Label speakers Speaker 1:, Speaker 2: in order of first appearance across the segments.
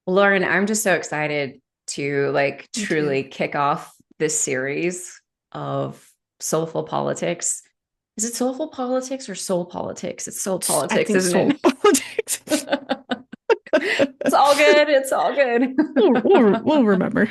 Speaker 1: Lauren, I'm just so excited to like
Speaker 2: Me too.
Speaker 1: truly kick off this series of soulful politics. Is it soulful politics or soul politics? It's soul
Speaker 2: I
Speaker 1: politics,
Speaker 2: think
Speaker 1: isn't
Speaker 2: soul
Speaker 1: it?
Speaker 2: politics.
Speaker 1: It's all good. It's all good.
Speaker 2: We'll remember.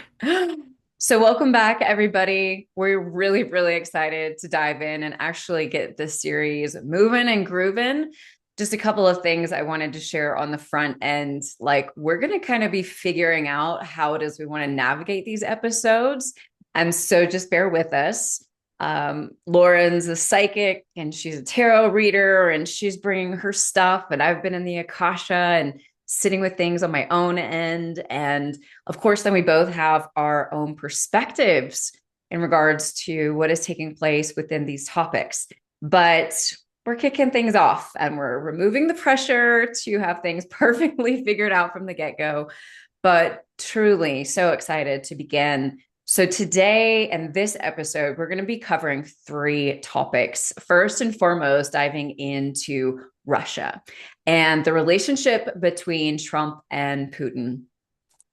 Speaker 1: So, welcome back, everybody. We're really, really excited to dive in and actually get this series moving and grooving. Just a couple of things I wanted to share on the front end. Like, we're going to kind of be figuring out how it is we want to navigate these episodes. And so, just bear with us. Lauren's a psychic and she's a tarot reader and she's bringing her stuff. And I've been in the Akasha and sitting with things on my own end. And of course, then we both have our own perspectives in regards to what is taking place within these topics. But we're kicking things off and we're removing the pressure to have things perfectly figured out from the get go. But truly so excited to begin. So, today and this episode, we're going to be covering three topics. First and foremost, diving into Russia and the relationship between Trump and Putin.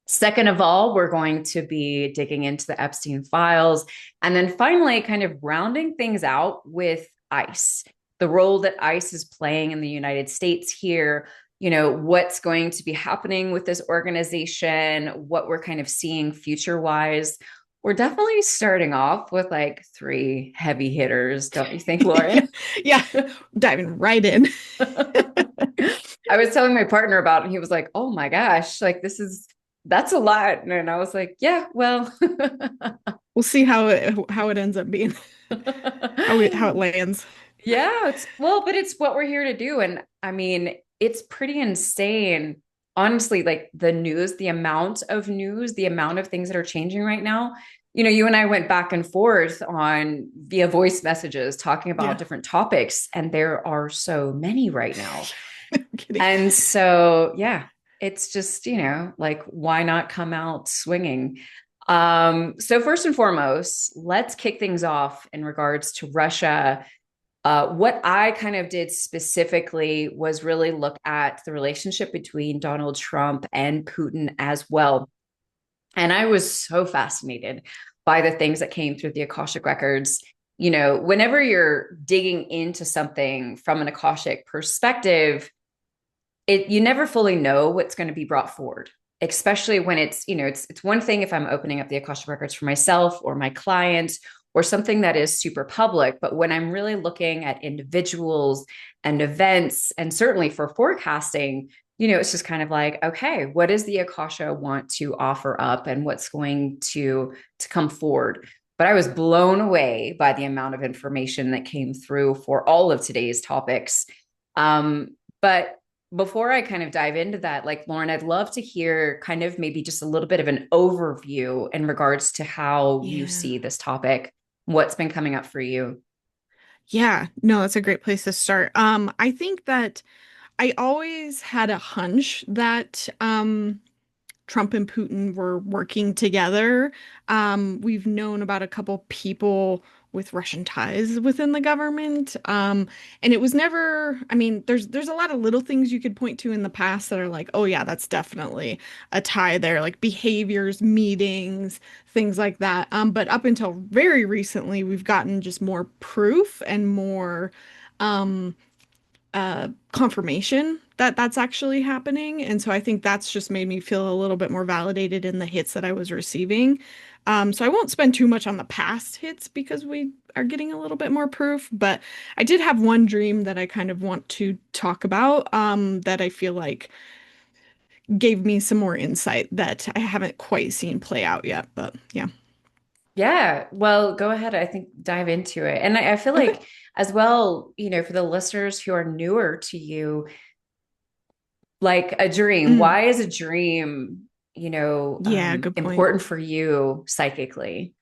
Speaker 1: Second of all, we're going to be digging into the Epstein Files. And then finally, kind of rounding things out with ICE, the role that ICE is playing in the United States here, what's going to be happening with this organization, what we're kind of seeing future wise. We're definitely starting off with like three heavy hitters, don't you think,
Speaker 2: Yeah,
Speaker 1: Lauren?
Speaker 2: yeah, diving right in.
Speaker 1: I was telling my partner about it, and he was like, "Oh my gosh, like that's a lot." And I was like, "Yeah, well."
Speaker 2: We'll see how it ends up being, how it lands.
Speaker 1: Yeah, but it's what we're here to do. And I mean, it's pretty insane. Honestly, like the news, the amount of news, the amount of things that are changing right now. You and I went back and forth on via voice messages talking about
Speaker 2: Yeah,
Speaker 1: different topics, and there are so many right now.
Speaker 2: I'm kidding.
Speaker 1: And so, yeah, it's just, like, why not come out swinging? So, first and foremost, let's kick things off in regards to Russia. What I kind of did specifically was really look at the relationship between Donald Trump and Putin as well. And I was so fascinated by the things that came through the Akashic Records. Whenever you're digging into something from an Akashic perspective, you never fully know what's going to be brought forward, especially when it's one thing if I'm opening up the Akashic Records for myself or my client or something that is super public. But when I'm really looking at individuals and events, and certainly for forecasting, it's just kind of like, okay, what does the Akasha want to offer up and what's going to come forward? But I was blown away by the amount of information that came through for all of today's topics. But before I kind of dive into that, like Lauren, I'd love to hear kind of maybe just a little bit of an overview in regards to how you
Speaker 2: Yeah.
Speaker 1: see this topic, what's been coming up for you.
Speaker 2: Yeah, no, that's a great place to start. I think that I always had a hunch that Trump and Putin were working together. We've known about a couple people with Russian ties within the government. And it was never, I mean, there's a lot of little things you could point to in the past that are like, oh yeah, that's definitely a tie there, like behaviors, meetings, things like that. But up until very recently, we've gotten just more proof and more um confirmation that that's actually happening. And so I think that's just made me feel a little bit more validated in the hits that I was receiving. So I won't spend too much on the past hits because we are getting a little bit more proof, but I did have one dream that I kind of want to talk about, that I feel like gave me some more insight that I haven't quite seen play out yet. But yeah.
Speaker 1: Yeah, well, go ahead. I think dive into it. And I feel
Speaker 2: Okay.
Speaker 1: like as well, for the listeners who are newer to you, like a dream,
Speaker 2: Mm,
Speaker 1: why is a dream,
Speaker 2: yeah, good point.
Speaker 1: important for you psychically?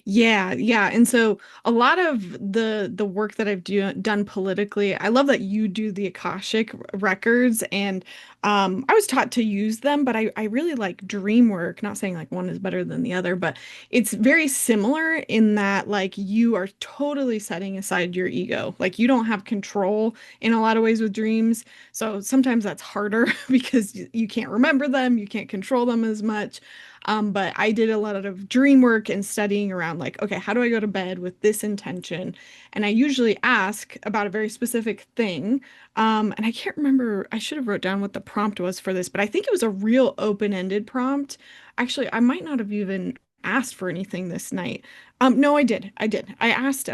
Speaker 2: Yeah, yeah. And so a lot of the work that I've done politically, I love that you do the Akashic records, and I was taught to use them, but I really like dream work. Not saying like one is better than the other, but it's very similar in that like you are totally setting aside your ego. Like you don't have control in a lot of ways with dreams. So sometimes that's harder because you can't remember them, you can't control them as much. But I did a lot of dream work and studying around like, okay, how do I go to bed with this intention? And I usually ask about a very specific thing. And I can't remember, I should have wrote down what the prompt was for this, but I think it was a real open-ended prompt. Actually, I might not have even asked for anything this night. No, I did. I did. I asked,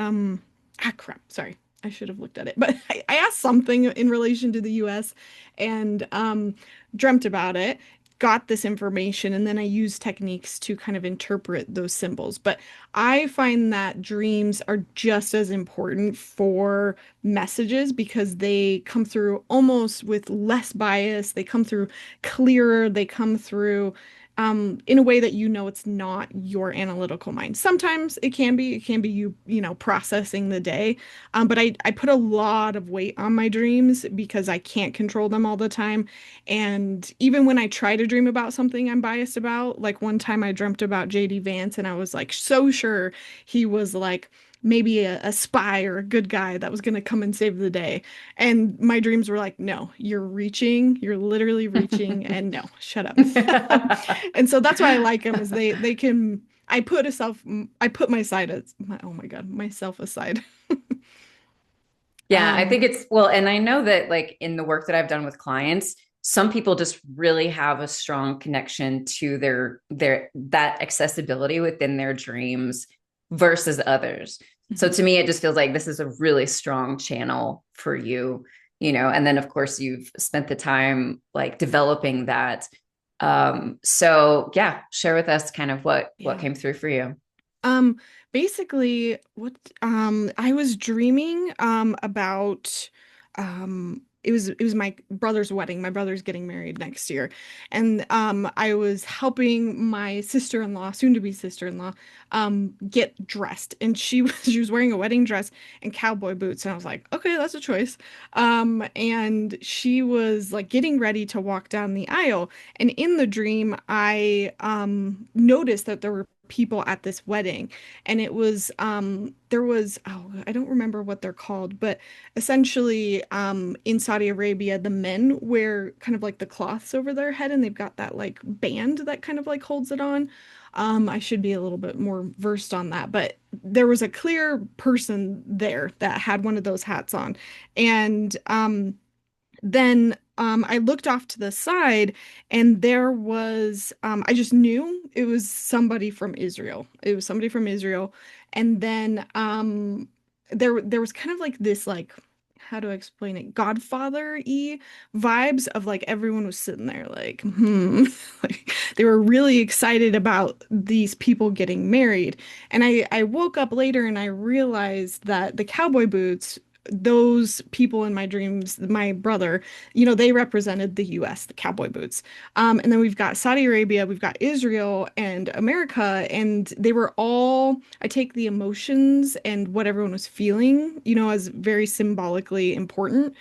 Speaker 2: crap, sorry. I should have looked at it, but I asked something in relation to the US and dreamt about it, got this information, and then I used techniques to kind of interpret those symbols. But I find that dreams are just as important for messages because they come through almost with less bias. They come through clearer. They come through in a way that you know it's not your analytical mind. Sometimes it can be you, you know, processing the day. But I put a lot of weight on my dreams because I can't control them all the time. And even when I try to dream about something I'm biased about, like one time I dreamt about JD Vance and I was like so sure he was like maybe a spy or a good guy that was going to come and save the day. And my dreams were like, no, you're reaching, you're literally reaching, and no, shut up. And so that's why I like them is they can I put my side as my oh my God, myself aside.
Speaker 1: Yeah, I think
Speaker 2: Um,
Speaker 1: it's well, and I know that like in the work that I've done with clients, some people just really have a strong connection to their that accessibility within their dreams versus others. So
Speaker 2: mhm.
Speaker 1: to me, it just feels like this is a really strong channel for you, you know, and then of course you've spent the time like developing that. So yeah, share with us kind of what
Speaker 2: Yeah.
Speaker 1: came through for you.
Speaker 2: Um, Basically what I was dreaming about it was my brother's wedding. My brother's getting married next year. And I was helping my sister-in-law, soon to be sister-in-law, get dressed. And she was she was wearing a wedding dress and cowboy boots. And I was like, okay, that's a choice. And she was like getting ready to walk down the aisle. And in the dream, I noticed that there were people at this wedding and it was there was oh I don't remember what they're called but essentially in Saudi Arabia the men wear kind of like the cloths over their head and they've got that like band that kind of like holds it on. I should be a little bit more versed on that, but there was a clear person there that had one of those hats on. And then I looked off to the side, and there was, I just knew it was somebody from Israel. It was somebody from Israel. And then there was kind of like this, like, how do I explain it? Godfather-y vibes of like everyone was sitting there, like, like they were really excited about these people getting married. And I woke up later and I realized that the cowboy boots those people in my dreams, my brother, you know, they represented the US, the cowboy boots. And then we've got Saudi Arabia, we've got Israel and America, and they were all, I take the emotions and what everyone was feeling, you know, as very symbolically important.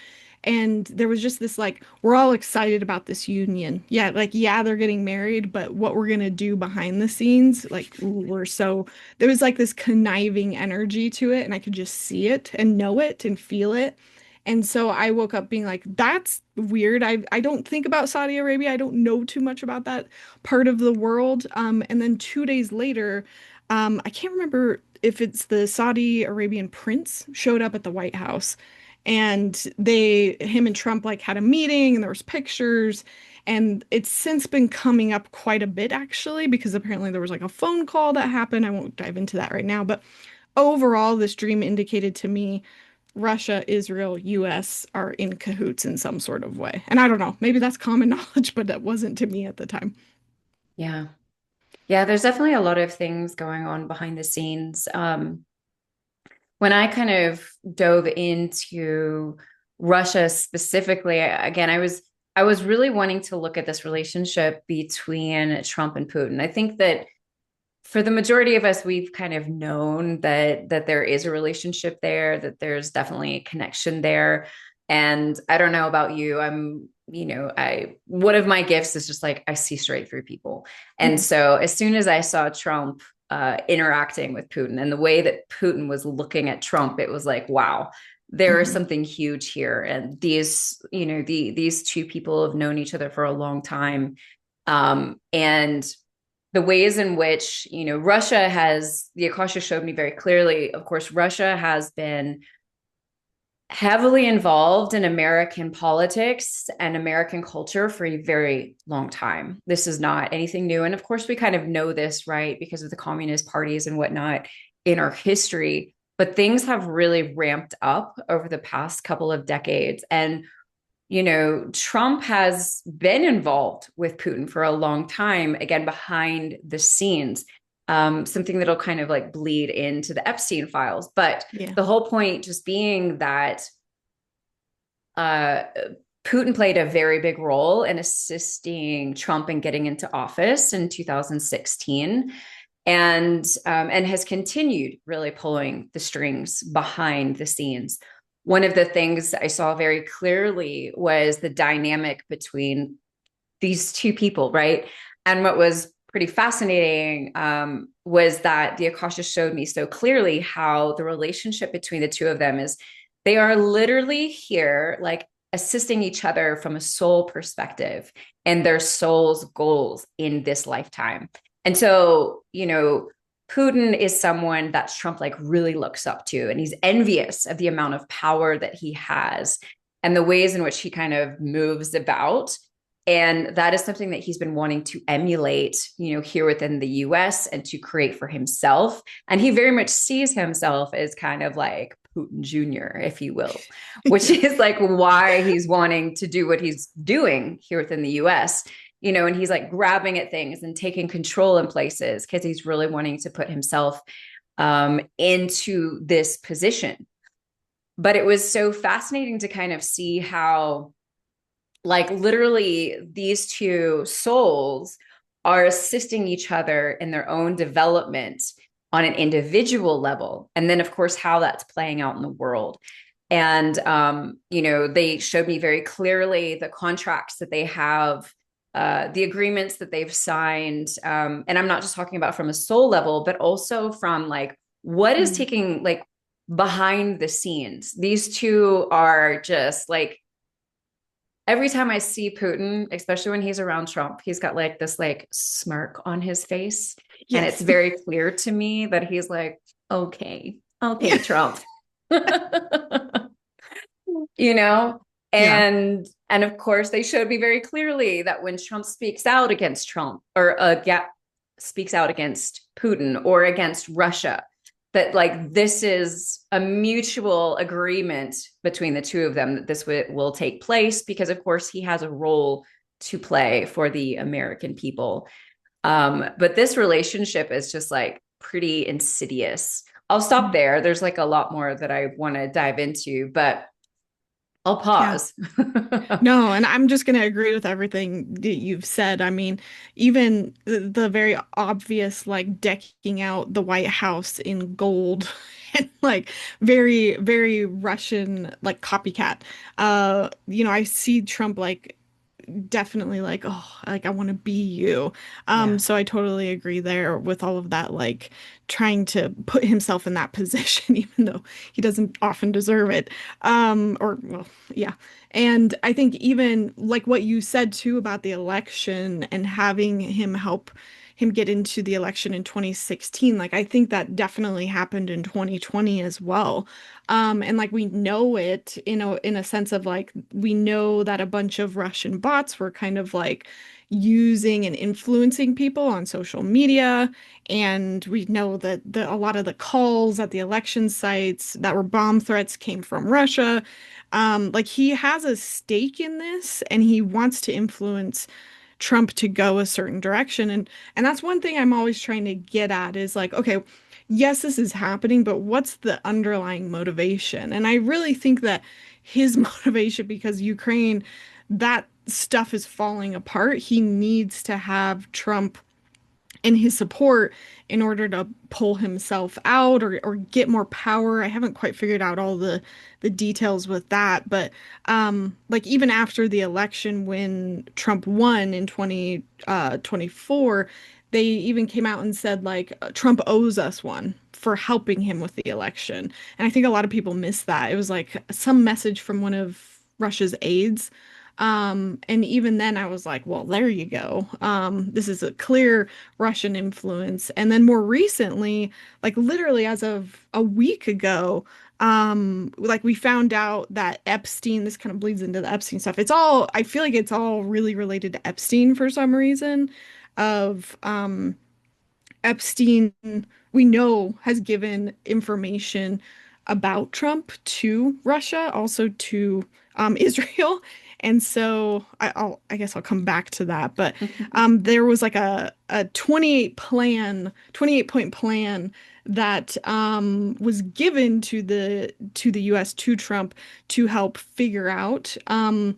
Speaker 2: And there was just this like, we're all excited about this union. Yeah, like, yeah, they're getting married, but what we're gonna do behind the scenes, like, ooh, we're so there was like this conniving energy to it, and I could just see it and know it and feel it. And so I woke up being like, that's weird. I don't think about Saudi Arabia. I don't know too much about that part of the world. And then 2 days later, I can't remember if it's the Saudi Arabian prince showed up at the White House. And him and Trump like had a meeting and there was pictures. And it's since been coming up quite a bit actually, because apparently there was like a phone call that happened. I won't dive into that right now, but overall, this dream indicated to me Russia, Israel, US are in cahoots in some sort of way. And I don't know, maybe that's common knowledge, but that wasn't to me at the time.
Speaker 1: Yeah. Yeah, there's definitely a lot of things going on behind the scenes. When I kind of dove into Russia specifically, again, I was really wanting to look at this relationship between Trump and Putin. I think that for the majority of us, we've kind of known that there is a relationship there, that there's definitely a connection there. And I don't know about you, I one of my gifts is just like I see straight through people. And
Speaker 2: Mhm.
Speaker 1: so as soon as I saw Trump interacting with Putin and the way that Putin was looking at Trump, it was like, wow, there is
Speaker 2: Mhm.
Speaker 1: something huge here. And these two people have known each other for a long time. And the ways in which, Russia has, the Akasha showed me very clearly, of course, Russia has been heavily involved in American politics and American culture for a very long time. This is not anything new. And of course, we kind of know this, right, because of the communist parties and whatnot in our history. But things have really ramped up over the past couple of decades. And, Trump has been involved with Putin for a long time, again, behind the scenes. Something that'll kind of like bleed into the Epstein files. But
Speaker 2: Yeah.
Speaker 1: the whole point just being that uh, Putin played a very big role in assisting Trump in getting into office in 2016, and has continued really pulling the strings behind the scenes. One of the things I saw very clearly was the dynamic between these two people, right? And what was pretty fascinating was that the Akasha showed me so clearly how the relationship between the two of them is they are literally here, like assisting each other from a soul perspective and their soul's goals in this lifetime. And so, Putin is someone that Trump like really looks up to, and he's envious of the amount of power that he has and the ways in which he kind of moves about. And that is something that he's been wanting to emulate, here within the US and to create for himself. And he very much sees himself as kind of like Putin Jr., if you will, which
Speaker 2: Yeah.
Speaker 1: is like why he's wanting to do what he's doing here within the US, and he's like grabbing at things and taking control in places because he's really wanting to put himself into this position. But it was so fascinating to kind of see how like literally these two souls are assisting each other in their own development on an individual level, and then of course how that's playing out in the world. And they showed me very clearly the contracts that they have, the agreements that they've signed, and I'm not just talking about from a soul level but also from like what is
Speaker 2: Mhm.
Speaker 1: taking like behind the scenes. These two are just like, every time I see Putin, especially when he's around Trump, he's got like this like smirk on his face. And it's
Speaker 2: Yes.
Speaker 1: very clear to me that he's like, okay,
Speaker 2: Yeah.
Speaker 1: okay, Trump. you know?
Speaker 2: Yeah.
Speaker 1: And of course they showed me very clearly that when Trump speaks out against Trump or speaks out against Putin or against Russia, that like this is a mutual agreement between the two of them that this will take place because of course he has a role to play for the American people. But this relationship is just like pretty insidious. I'll stop
Speaker 2: Mhm.
Speaker 1: there. There's like a lot more that I want to dive into, but I'll
Speaker 2: Yeah.
Speaker 1: pause.
Speaker 2: No, and I'm just going to agree with everything that you've said. I mean, even the very obvious, like decking out the White House in gold and like very, very Russian, like copycat. I see Trump like definitely like, oh, like I want to be you.
Speaker 1: Yeah.
Speaker 2: So I totally agree there with all of that, like trying to put himself in that position, even though he doesn't often deserve it. Or well, yeah. And I think even like what you said too about the election and having him help him get into the election in 2016, like I think that definitely happened in 2020 as well. And like we know it, in a sense of like we know that a bunch of Russian bots were kind of like using and influencing people on social media. And we know that a lot of the calls at the election sites that were bomb threats came from Russia. Like he has a stake in this and he wants to influence Trump to go a certain direction. And that's one thing I'm always trying to get at is like, okay, yes, this is happening, but what's the underlying motivation? And I really think that his motivation, because Ukraine, that stuff is falling apart, he needs to have Trump and his support in order to pull himself out or get more power. I haven't quite figured out all the details with that, but like even after the election when Trump won in 2024, they even came out and said like Trump owes us one for helping him with the election. And I think a lot of people miss that. It was like some message from one of Russia's aides. And even then I was like, well, there you go. This is a clear Russian influence. And then more recently, like literally as of a week ago, like we found out that Epstein, this kind of bleeds into the Epstein stuff. It's all, I feel like it's all really related to Epstein for some reason of, Epstein, we know, has given information about Trump to Russia, also to Israel. And so I guess I'll come back to that. But there was like a 28 point plan that was given to the US to Trump to help figure out and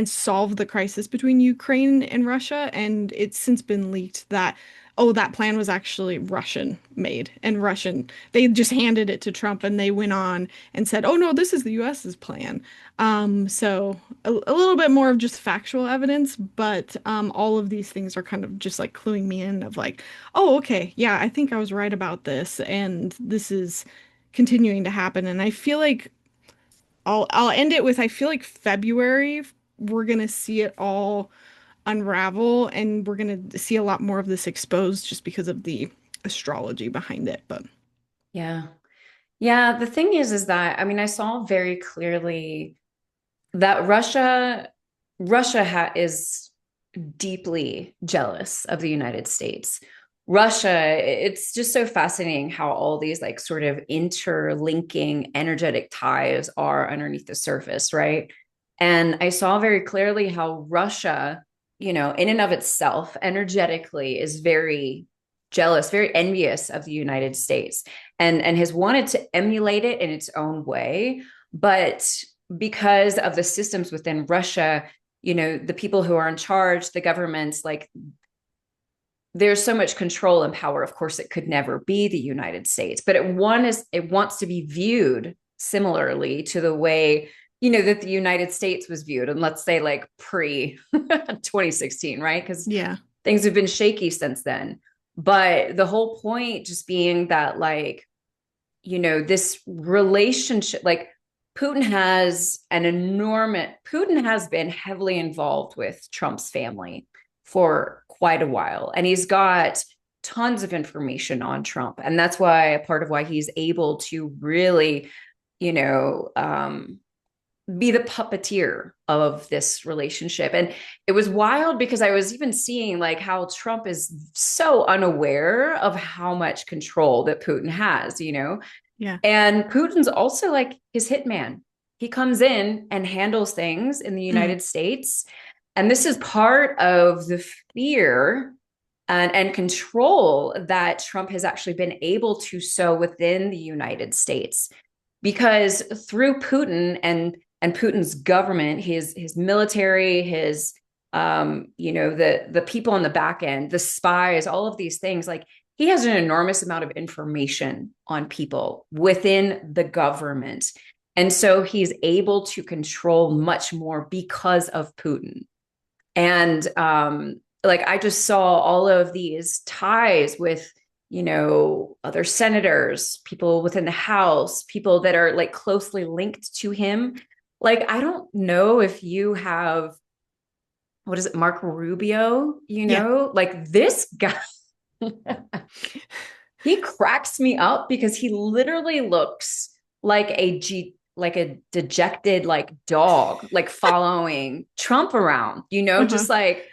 Speaker 2: solve the crisis between Ukraine and Russia. And it's since been leaked that oh, that plan was actually Russian made and Russian. They just handed it to Trump and they went on and said, oh, no, this is the US's plan. So a little bit more of just factual evidence, but all of these things are kind of just like cluing me in of like, oh, okay, yeah, I think I was right about this. And this is continuing to happen. And I feel like I'll end it with I feel like February, we're gonna see it all unravel and we're going to see a lot more of this exposed just because of the astrology behind it. But
Speaker 1: Yeah. Yeah. The thing is that, I mean, I saw very clearly that Russia is deeply jealous of the United States. Russia, it's just so fascinating how all these like sort of interlinking energetic ties are underneath the surface, right? And I saw very clearly how Russia, in and of itself, energetically is very jealous, very envious of the United States and has wanted to emulate it in its own way. But because of the systems within Russia, the people who are in charge, the governments, like there's so much control and power. Of course, it could never be the United States, but it wants to be viewed similarly to the way, that the United States was viewed. And let's say like pre 2016, right? Because
Speaker 2: yeah.
Speaker 1: things have been shaky since then. But the whole point just being that like, this relationship, like Putin has been heavily involved with Trump's family for quite a while. And he's got tons of information on Trump. And that's why a part of why he's able to really, be the puppeteer of this relationship. And it was wild because I was even seeing like how Trump is so unaware of how much control that Putin has,
Speaker 2: Yeah.
Speaker 1: and Putin's also like his hitman. He comes in and handles things in the
Speaker 2: Mm.
Speaker 1: United States. And this is part of the fear and control that Trump has actually been able to sow within the United States. Because through Putin and Putin's government, his military, his the people on the back end, the spies, all of these things, like he has an enormous amount of information on people within the government. And so he's able to control much more because of Putin. And like I just saw all of these ties with, other senators, people within the House, people that are like closely linked to him. Like, I don't know if you have, what is it, Marco Rubio,
Speaker 2: Yeah.
Speaker 1: like this guy. He cracks me up because he literally looks like like a dejected like dog, like following Trump around,
Speaker 2: Uh-huh.
Speaker 1: just like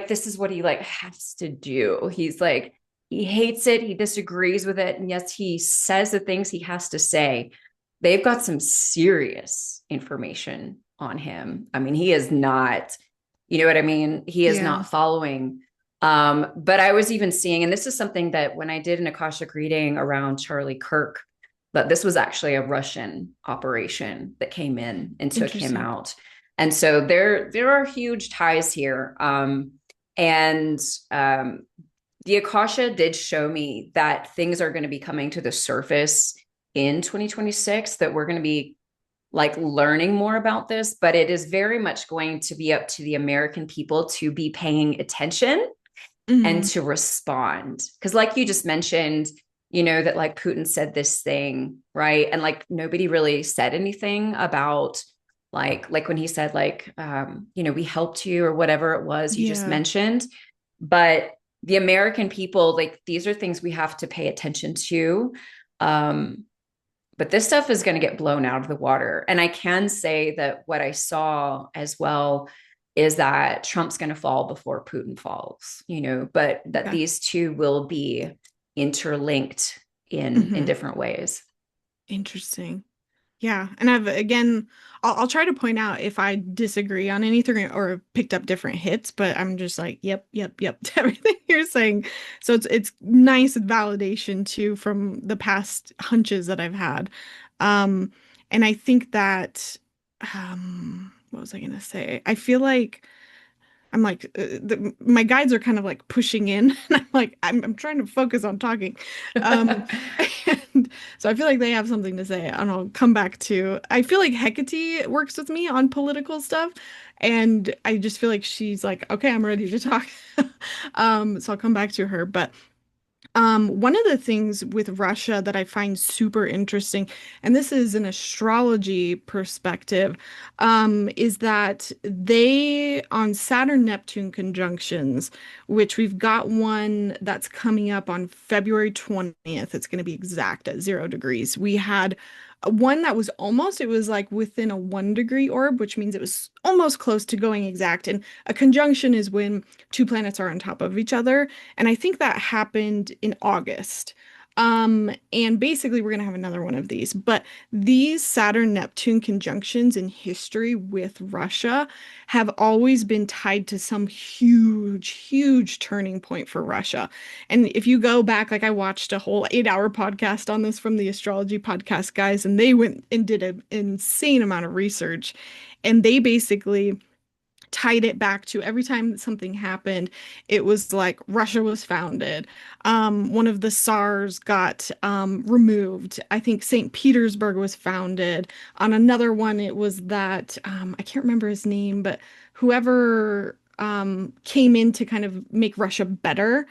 Speaker 1: this is what he like has to do. He's like he hates it, he disagrees with it, and yes, he says the things he has to say. They've got some serious information on him. I mean, he is not, you know what I mean? He is
Speaker 2: Yeah.
Speaker 1: not following. But I was even seeing, and this is something that when I did an Akashic reading around Charlie Kirk, that this was actually a Russian operation that came in and took him
Speaker 2: Interesting.
Speaker 1: out. And so there are huge ties here. And the Akasha did show me that things are going to be coming to the surface in 2026, that we're going to be like learning more about this, but it is very much going to be up to the American people to be paying attention and
Speaker 2: Hmm.
Speaker 1: to respond. Because, like you just mentioned, you know, that like Putin said this thing, right? And like nobody really said anything about like when he said, like, you know, we helped you or whatever it was you just
Speaker 2: Yeah.
Speaker 1: mentioned. But the American people, like, these are things we have to pay attention to. Um, but this stuff is going to get blown out of the water. And I can say that what I saw as well is that Trump's going to fall before Putin falls, you know, but that
Speaker 2: Okay.
Speaker 1: these two will be interlinked in
Speaker 2: Hmm.
Speaker 1: different ways.
Speaker 2: Interesting. Yeah, and I've again, I'll try to point out if I disagree on anything or picked up different hits, but I'm just like, yep, yep, yep, to everything you're saying. So it's nice validation too from the past hunches that I've had. Um, and I think that, what was I gonna say? I feel like I'm like my guides are kind of like pushing in, and I'm like I'm trying to focus on talking, um, and so I feel like they have something to say, and I'll come back to. I feel like Hecate works with me on political stuff, and I just feel like she's like, okay, I'm ready to talk, so I'll come back to her, but. One of the things with Russia that I find super interesting, and this is an astrology perspective, is that they, on Saturn-Neptune conjunctions, which we've got one that's coming up on February 20th, it's going to be exact at 0 degrees. We had one that was almost, it was like within a 1 degree orb, which means it was almost close to going exact. And a conjunction is when two planets are on top of each other. And I think that happened in August. And basically, we're going to have another one of these. But these Saturn-Neptune conjunctions in history with Russia have always been tied to some huge, huge turning point for Russia. And if you go back, like I watched a whole 8 hour podcast on this from the astrology podcast guys, and they went and did an insane amount of research. And they basically tied it back to every time something happened, it was like Russia was founded. One of the Tsars got removed. I think St. Petersburg was founded. On another one, it was that I can't remember his name, but whoever came in to kind of make Russia better,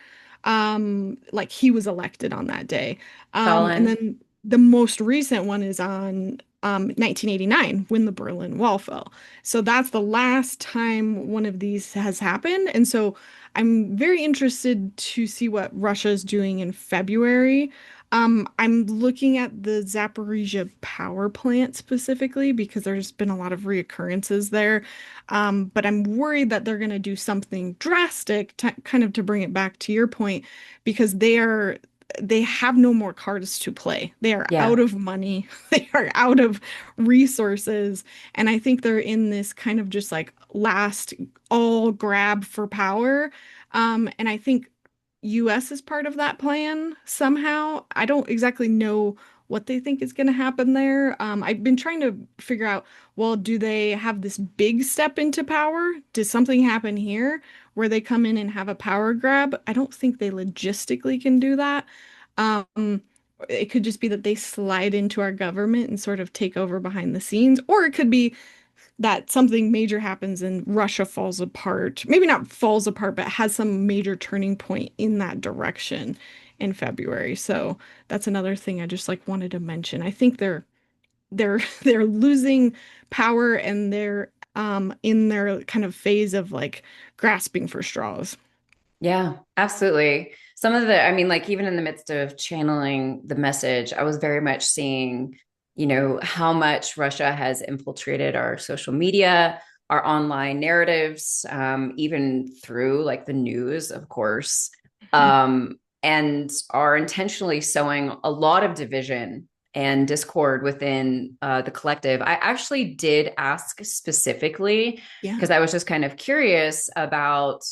Speaker 2: like he was elected on that day. And
Speaker 1: Stalin.
Speaker 2: then the most recent one is on 1989 when the Berlin Wall fell. So that's the last time one of these has happened. And so I'm very interested to see what Russia's doing in February. I'm looking at the Zaporizhia power plant specifically because there's been a lot of reoccurrences there. But I'm worried that they're going to do something drastic to kind of to bring it back to your point because they have no more cards to play. They are out
Speaker 1: Yeah.
Speaker 2: of money. They are out of resources. And I think they're in this kind of just like last all grab for power. And I think US is part of that plan somehow. I don't exactly know what they think is going to happen there. I've been trying to figure out, well, do they have this big step into power? Does something happen here where they come in and have a power grab? I don't think they logistically can do that. Um, it could just be that they slide into our government and sort of take over behind the scenes, or it could be that something major happens and Russia falls apart. Maybe not falls apart, but has some major turning point in that direction in February. So that's another thing I just like wanted to mention. I think they're they're losing power and they're in their kind of phase of like grasping for straws.
Speaker 1: Yeah, absolutely. Some of the, I mean, like even in the midst of channeling the message, I was very much seeing, you know, how much Russia has infiltrated our social media, our online narratives, even through like the news, of course, and are intentionally sowing a lot of division and discord within the collective. I actually did ask specifically
Speaker 2: Yeah.
Speaker 1: because I was just kind of curious about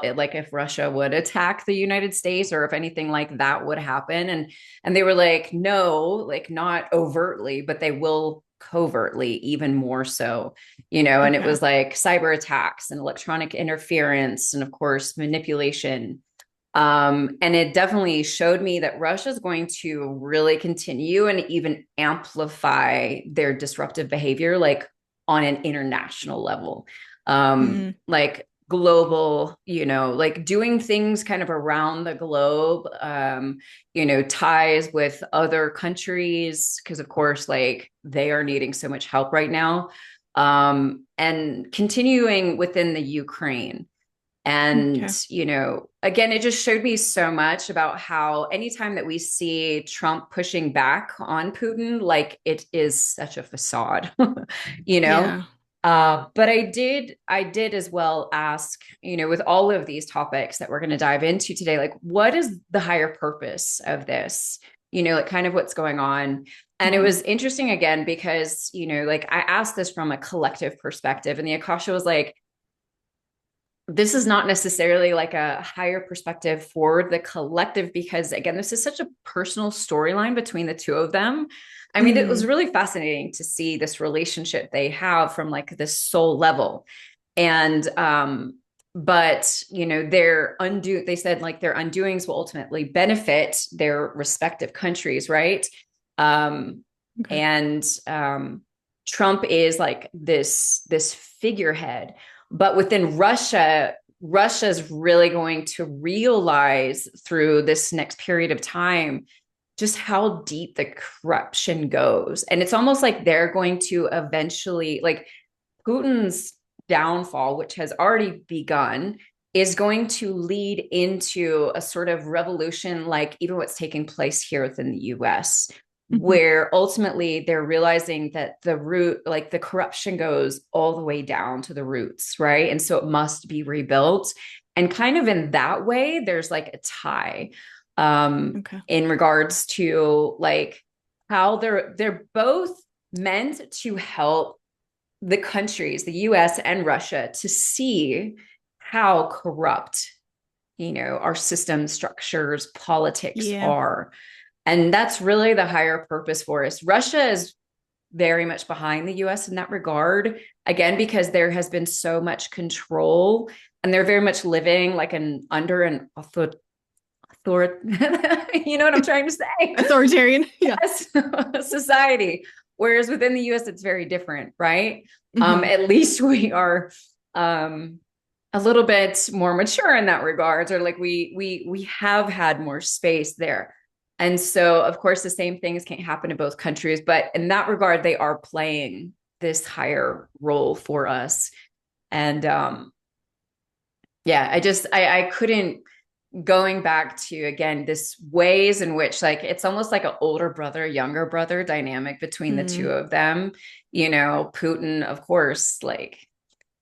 Speaker 1: it, like if Russia would attack the United States or if anything like that would happen. And they were like, no, like not overtly, but they will covertly, even more so, and it
Speaker 2: Okay.
Speaker 1: was like cyber attacks and electronic interference and, of course, manipulation. And it definitely showed me that Russia is going to really continue and even amplify their disruptive behavior, like on an international level,
Speaker 2: Mm,
Speaker 1: like global, like doing things kind of around the globe, ties with other countries, because of course, like they are needing so much help right now, and continuing within the Ukraine. And,
Speaker 2: okay.
Speaker 1: again, it just showed me so much about how anytime that we see Trump pushing back on Putin, like it is such a facade, you know?
Speaker 2: Yeah.
Speaker 1: But I did as well ask, with all of these topics that we're going to dive into today, like, what is the higher purpose of this? Like kind of what's going on. And it
Speaker 2: Hmm.
Speaker 1: was interesting again, because, like I asked this from a collective perspective, and the Akasha was like, this is not necessarily like a higher perspective for the collective, because again, this is such a personal storyline between the two of them. I mean, it was
Speaker 2: Mm,
Speaker 1: really fascinating to see this relationship they have from like this soul level. And but they said like their undoings will ultimately benefit their respective countries, right? um
Speaker 2: okay.
Speaker 1: and Trump is like this figurehead, but within Russia, Russia's really going to realize through this next period of time just how deep the corruption goes. And it's almost like they're going to eventually, like Putin's downfall, which has already begun, is going to lead into a sort of revolution, like even what's taking place here within the US,
Speaker 2: Hmm.
Speaker 1: where ultimately they're realizing that the root, like the corruption goes all the way down to the roots, right? And so it must be rebuilt. And kind of in that way, there's like a tie,
Speaker 2: Okay.
Speaker 1: in regards to like how they're both meant to help the countries, the US and Russia, to see how corrupt, our system structures, politics
Speaker 2: Yeah.
Speaker 1: are. And that's really the higher purpose for us. Russia is very much behind the US in that regard, again, because there has been so much control, and they're very much living like under an you know what I'm trying to say?
Speaker 2: Authoritarian. Yeah.
Speaker 1: Yes, society. Whereas within the US, it's very different, right?
Speaker 2: Hmm.
Speaker 1: At least we are um, a little bit more mature in that regards, or like we have had more space there. And so, of course, the same things can't happen in both countries, but in that regard, they are playing this higher role for us. And yeah, I couldn't, going back to again this ways in which like it's almost like an older brother younger brother dynamic between the two
Speaker 2: Mm,
Speaker 1: of them. Putin, of course, like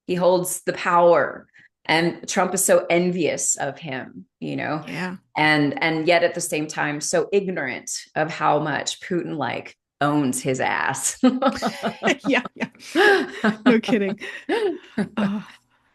Speaker 1: he holds the power, and Trump is so envious of him,
Speaker 2: yeah.
Speaker 1: and yet at the same time so ignorant of how much Putin like owns his ass.
Speaker 2: Yeah. Yeah. No kidding. Uh,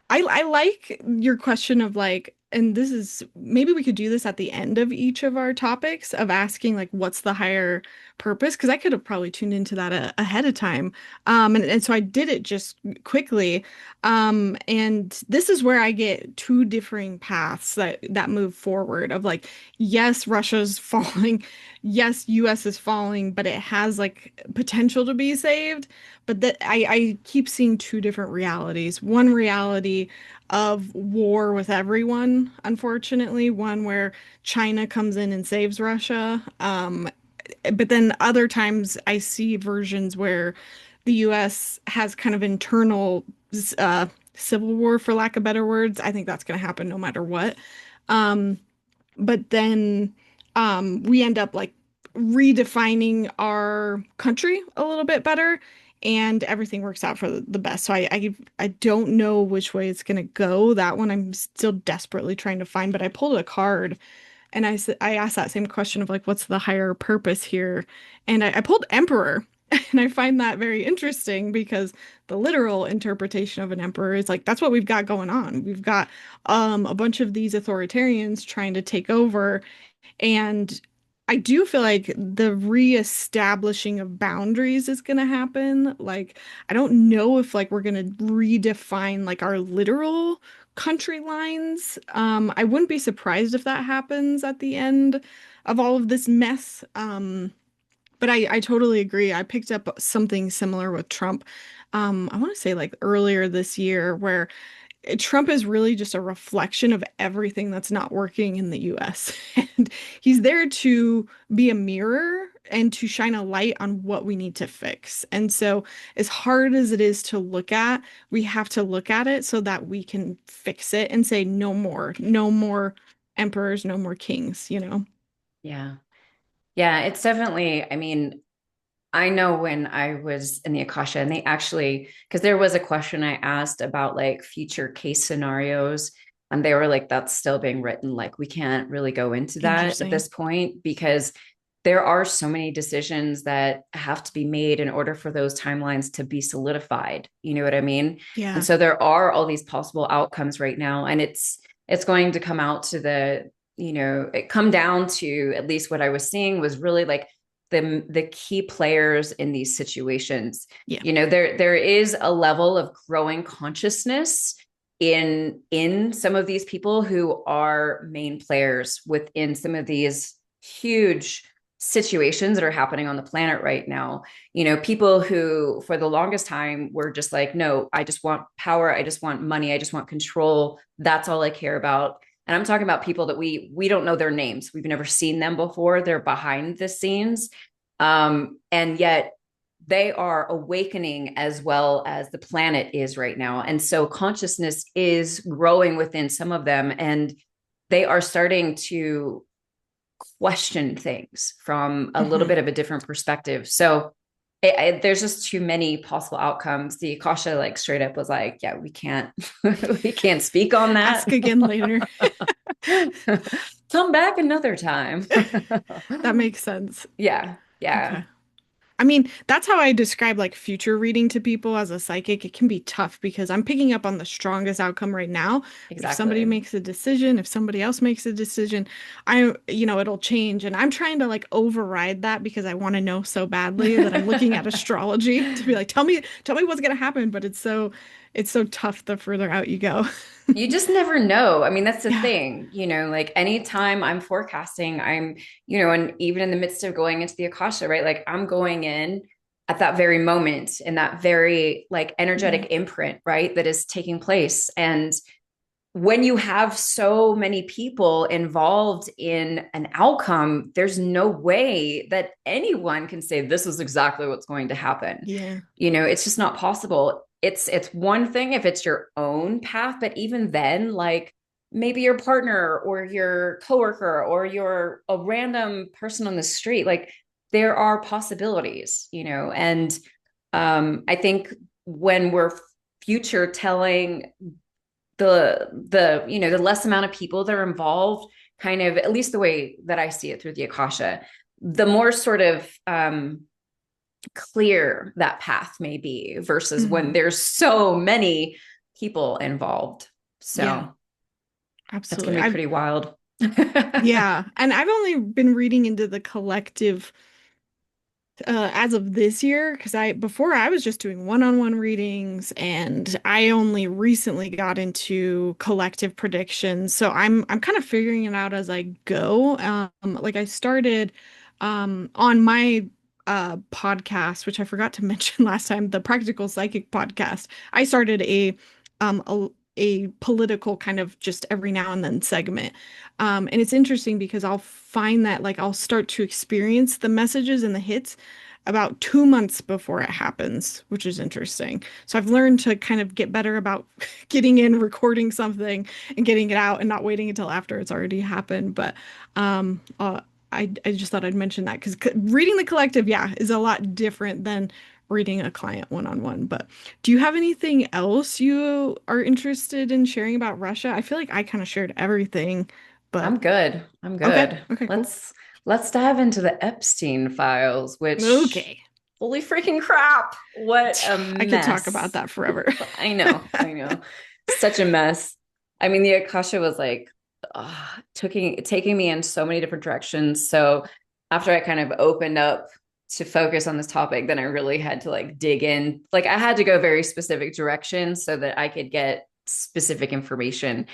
Speaker 2: I like your question of like, and this is maybe we could do this at the end of each of our topics of asking like what's the higher purpose? Because I could have probably tuned into that ahead of time. And so I did it just quickly. And this is where I get two differing paths that move forward of like, yes, Russia's falling, yes, US is falling, but it has like potential to be saved. But that I keep seeing two different realities. One reality of war with everyone, unfortunately, one where China comes in and saves Russia. But then other times I see versions where the US has kind of internal uh, civil war, for lack of better words. I think that's going to happen no matter what. Um, but then we end up like redefining our country a little bit better, and everything works out for the best. So I don't know which way it's gonna go. That one I'm still desperately trying to find, but I pulled a card and I asked that same question of like, what's the higher purpose here? And I pulled Emperor. And I find that very interesting because the literal interpretation of an emperor is like that's what we've got going on. We've got a bunch of these authoritarians trying to take over, and I do feel like the reestablishing of boundaries is going to happen. Like, I don't know if like we're going to redefine like our literal country lines. I wouldn't be surprised if that happens at the end of all of this mess. But I totally agree. I picked up something similar with Trump. I want to say like earlier this year where Trump is really just a reflection of everything that's not working in the US. And he's there to be a mirror and to shine a light on what we need to fix. And so, as hard as it is to look at, we have to look at it so that we can fix it and say, no more, no more emperors, no more kings, you know?
Speaker 1: Yeah. Yeah, it's definitely, I mean, I know when I was in the Akasha, and they actually, because there was a question I asked about like future case scenarios, and they were like, that's still being written. Like, we can't really go into that at
Speaker 2: Interesting.
Speaker 1: this point because there are so many decisions that have to be made in order for those timelines to be solidified. You know what I mean? And
Speaker 2: Yeah.
Speaker 1: so there are all these possible outcomes right now, and it's going to come out to it come down to, at least what I was seeing was really like the key players in these situations.
Speaker 2: Yeah.
Speaker 1: There is a level of growing consciousness in some of these people who are main players within some of these huge situations that are happening on the planet right now. People who for the longest time were just like, no, I just want power, I just want money, I just want control, that's all I care about. And I'm talking about people that we don't know their names, we've never seen them before, they're behind the scenes, and yet they are awakening as well as the planet is right now. And so consciousness is growing within some of them, and they are starting to question things from a little
Speaker 2: Hmm.
Speaker 1: bit of a different perspective. So there's just too many possible outcomes. The Akasha like straight up was like, yeah, we can't, we can't speak on that.
Speaker 2: Ask again later.
Speaker 1: Come back another time.
Speaker 2: That makes sense.
Speaker 1: Yeah, yeah,
Speaker 2: Okay. I mean, that's how I describe like future reading to people as a psychic. It can be tough because I'm picking up on the strongest outcome right now. But if somebody
Speaker 1: exactly.
Speaker 2: makes a decision, if somebody else makes a decision, it'll change. And I'm trying to like override that because I want to know so badly that I'm looking at astrology to be like, tell me what's gonna happen. But it's so tough the further out you go.
Speaker 1: You just never know. I mean, that's the
Speaker 2: Yeah.
Speaker 1: thing, like anytime I'm forecasting, and even in the midst of going into the Akasha, right? Like I'm going in at that very moment in that very like
Speaker 2: Mhm.
Speaker 1: energetic imprint, right? That is taking place. And when you have so many people involved in an outcome, there's no way that anyone can say this is exactly what's going to happen.
Speaker 2: Yeah.
Speaker 1: It's just not possible. It's one thing if it's your own path, but even then, like maybe your partner or your coworker or you're a random person on the street, like there are possibilities, and I think when we're future telling the less amount of people that are involved, kind of, at least the way that I see it through the Akasha, the more sort of clear that path may be versus when
Speaker 2: Hmm.
Speaker 1: there's so many people involved.
Speaker 2: Yeah,
Speaker 1: So that's
Speaker 2: absolutely.
Speaker 1: going to be pretty wild.
Speaker 2: Yeah, and I've only been reading into the collective as of this year because I before I was just doing one-on-one readings and I only recently got into collective predictions. So I'm kind of figuring it out as I go. Like I started on my podcast, which I forgot to mention last time, the Practical Psychic podcast. I started um a a political kind of just every now and then segment. And it's interesting because I'll find that like I'll start to experience the messages and the hits about 2 months before it happens, which is interesting. So I've learned to kind of get better about getting in, recording something, and getting it out, and not waiting until after it's already happened. But um, uh, I just thought I'd mention that because reading the collective, yeah, is a lot different than reading a client one-on-one. But do you have anything else you are interested in sharing about Russia? I feel like I kind of shared everything, but
Speaker 1: I'm good. I'm
Speaker 2: okay,
Speaker 1: good.
Speaker 2: okay, cool.
Speaker 1: Let's dive into the Epstein files, which
Speaker 2: Okay.
Speaker 1: holy freaking crap. What a
Speaker 2: I could talk about
Speaker 1: mess.
Speaker 2: that forever.
Speaker 1: I know. I know. Such a mess. I mean, the Akasha was like taking me in so many different directions. So after I kind of opened up to focus on this topic, then I really had to like dig in. Like I had to go very specific directions so that I could get specific information.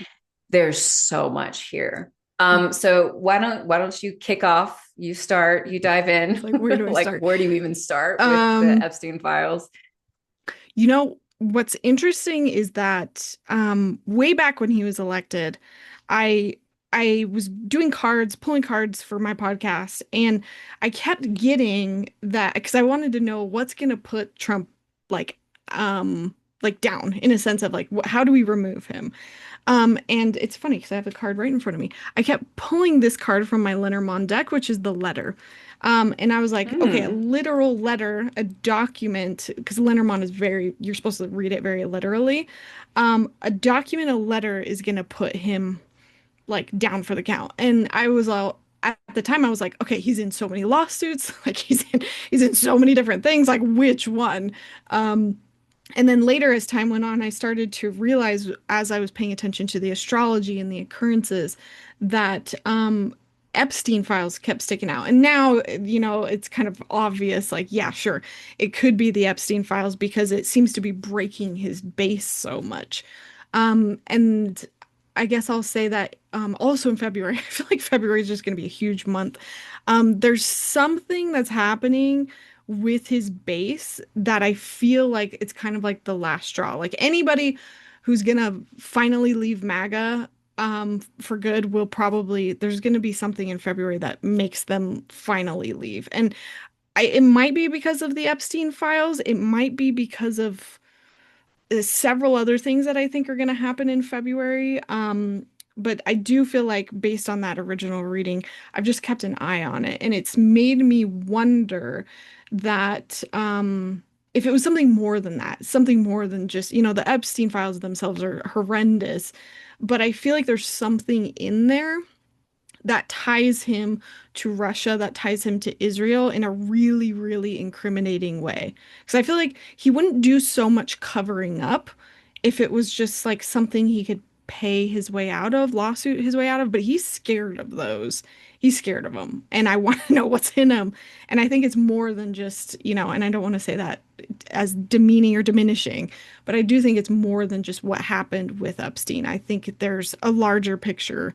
Speaker 1: There's so much here. So why don't you kick off? You start, you dive in.
Speaker 2: Like, where do I
Speaker 1: Like,
Speaker 2: start?
Speaker 1: where do you even start with the
Speaker 2: Um,
Speaker 1: Epstein files?
Speaker 2: you know, what's interesting is that way back when he was elected, I I was doing cards, pulling cards for my podcast, and I kept getting that because I wanted to know what's going to put Trump like down in a sense of like how do we remove him? And it's funny because I have the card right in front of me. I kept pulling this card from my Lenormand deck, which is the letter. And I was like, okay, a
Speaker 1: Hmm.
Speaker 2: literal letter, a document, because Lenormand is very, you're supposed to read it very literally. A document, a letter is gonna put him like down for the count. And I was all at the time I was like, okay, he's in so many lawsuits, like he's in so many different things, like which one? Um, and then later, as time went on, I started to realize as I was paying attention to the astrology and the occurrences that Epstein files kept sticking out. And now, it's kind of obvious like, yeah, sure, it could be the Epstein files because it seems to be breaking his base so much. And I guess I'll say that also in February, I feel like February is just going to be a huge month. There's something that's happening with his base that I feel like it's kind of like the last straw. Like anybody who's gonna finally leave MAGA for good will probably there's gonna be something in February that makes them finally leave. And it might be because of the Epstein files. It might be because of several other things that I think are going to happen in February. But I do feel like based on that original reading, I've just kept an eye on it, and it's made me wonder that if it was something more than that, something more than just, the Epstein files themselves are horrendous, but I feel like there's something in there that ties him to Russia, that ties him to Israel in a really, really incriminating way. Because I feel like he wouldn't do so much covering up if it was just like something he could pay his way out of, lawsuit his way out of, but he's scared of those. He's scared of them. And I want to know what's in them. And I think it's more than just, and I don't want to say that as demeaning or diminishing, but I do think it's more than just what happened with Epstein. I think there's a larger picture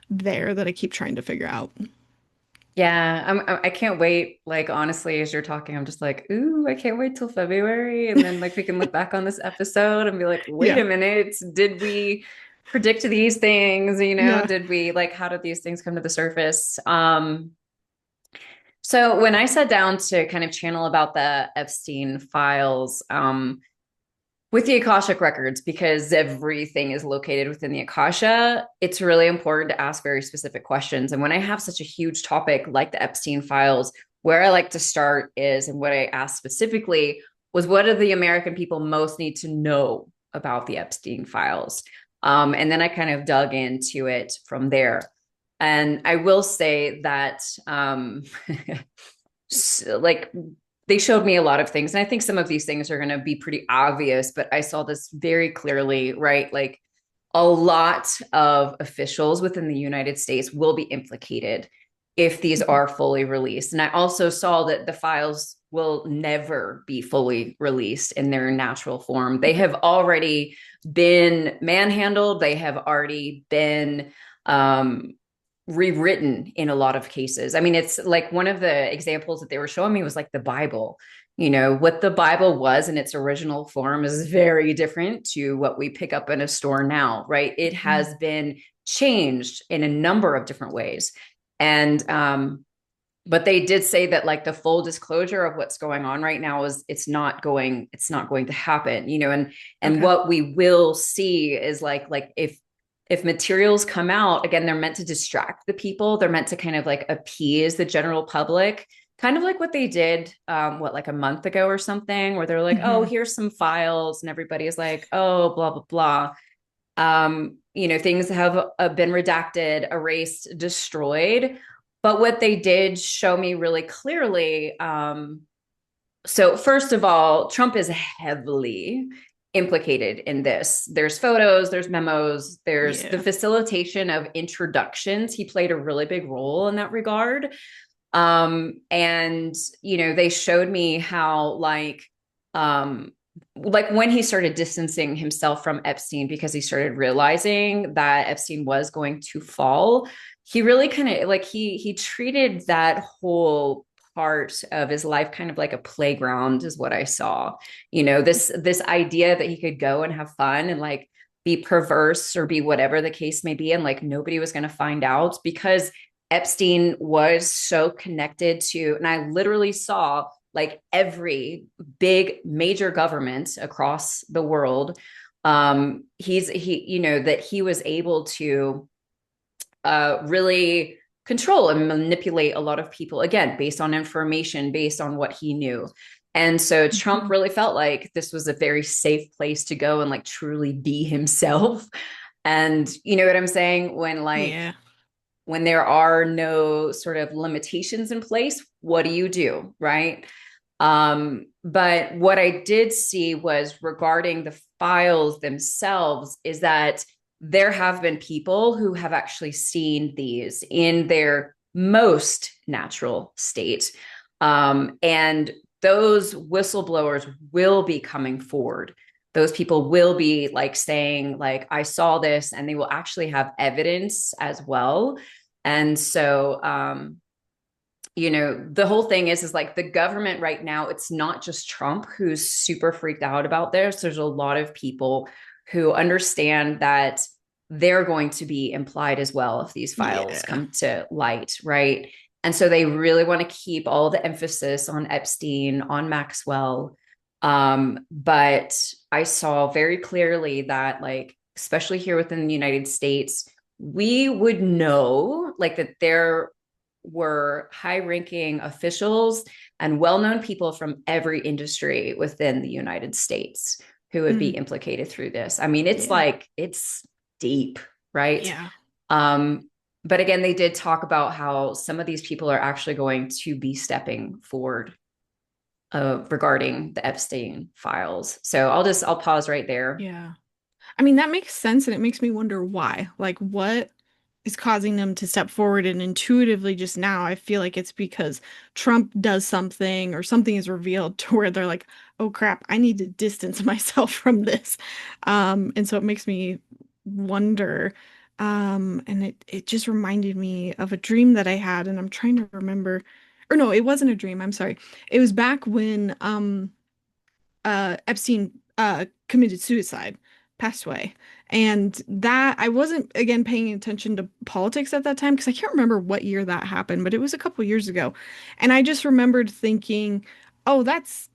Speaker 2: there that I keep trying to figure out.
Speaker 1: Yeah, I can't wait. Like honestly, as you're talking, I'm just like, ooh, I can't wait till February, and then like we can look back on this episode and be like, wait
Speaker 2: Yeah.
Speaker 1: a minute, did we predict these things?
Speaker 2: Yeah.
Speaker 1: Did we like how did these things come to the surface? So when I sat down to kind of channel about the Epstein files, with the Akashic Records, because everything is located within the Akasha, it's really important to ask very specific questions. And when I have such a huge topic like the Epstein files, where I like to start is, and what I asked specifically was, what do the American people most need to know about the Epstein files? And then I kind of dug into it from there. And I will say that, like they showed me a lot of things. And I think some of these things are going to be pretty obvious, but I saw this very clearly, right? Like a lot of officials within the United States will be implicated if these
Speaker 2: Mhm.
Speaker 1: are fully released. And I also saw that the files will never be fully released in their natural form. They have already been manhandled, they have already been rewritten in a lot of cases. I mean, it's like one of the examples that they were showing me was like the Bible. What the Bible was in its original form is very different to what we pick up in a store now, right? It
Speaker 2: Mhm.
Speaker 1: has been changed in a number of different ways. And but they did say that like the full disclosure of what's going on right now is it's not going to happen, and
Speaker 2: Okay.
Speaker 1: what we will see is like if materials come out again, they're meant to distract the people, they're meant to kind of like appease the general public, kind of like what they did like a month ago or something, where they're like, oh,
Speaker 2: Hmm.
Speaker 1: here's some files, and everybody's like, oh, blah blah blah. Things have been redacted, erased, destroyed. But what they did show me really clearly, so first of all, Trump is heavily implicated in this. There's photos, there's memos, there's the
Speaker 2: Yeah.
Speaker 1: facilitation of introductions. He played a really big role in that regard. And they showed me how like when he started distancing himself from Epstein because he started realizing that Epstein was going to fall, he really kind of like he treated that whole part of his life kind of like a playground is what I saw. This idea that he could go and have fun and like be perverse or be whatever the case may be, and like nobody was going to find out because Epstein was so connected to, and I literally saw like every big major government across the world. That he was able to really control and manipulate a lot of people, again, based on information, based on what he knew. And so Trump
Speaker 2: Mhm.
Speaker 1: really felt like this was a very safe place to go and like truly be himself. And you know what I'm saying?
Speaker 2: Yeah.
Speaker 1: When there are no sort of limitations in place, what do you do? Right. But what I did see was regarding the files themselves is that there have been people who have actually seen these in their most natural state. And those whistleblowers will be coming forward. Those people will be like saying, like, I saw this, and they will actually have evidence as well. And so, the whole thing is like the government right now, it's not just Trump who's super freaked out about this. There's a lot of people who understand that they're going to be implied as well if these files
Speaker 2: Yeah.
Speaker 1: come to light, right? And so they really want to keep all the emphasis on Epstein, on Maxwell. But I saw very clearly that, like, especially here within the United States, we would know like that there were high ranking officials and well known people from every industry within the United States who would be
Speaker 2: Mm.
Speaker 1: implicated through this. I mean, it's
Speaker 2: Yeah.
Speaker 1: like, it's deep, right?
Speaker 2: Yeah.
Speaker 1: Um, but again, they did talk about how some of these people are actually going to be stepping forward regarding the Epstein files. So I'll pause right there.
Speaker 2: Yeah. I mean, that makes sense, and it makes me wonder why. Like, what is causing them to step forward? And intuitively, just now, I feel like it's because Trump does something or something is revealed to where they're like, oh crap, I need to distance myself from this. And so it makes me wonder. And it just reminded me of a dream that I had, and I'm trying to remember. Or no, it wasn't a dream. I'm sorry. It was back when Epstein committed suicide, passed away. And that I wasn't again paying attention to politics at that time because I can't remember what year that happened, but it was a couple years ago. And I just remembered thinking, oh, that's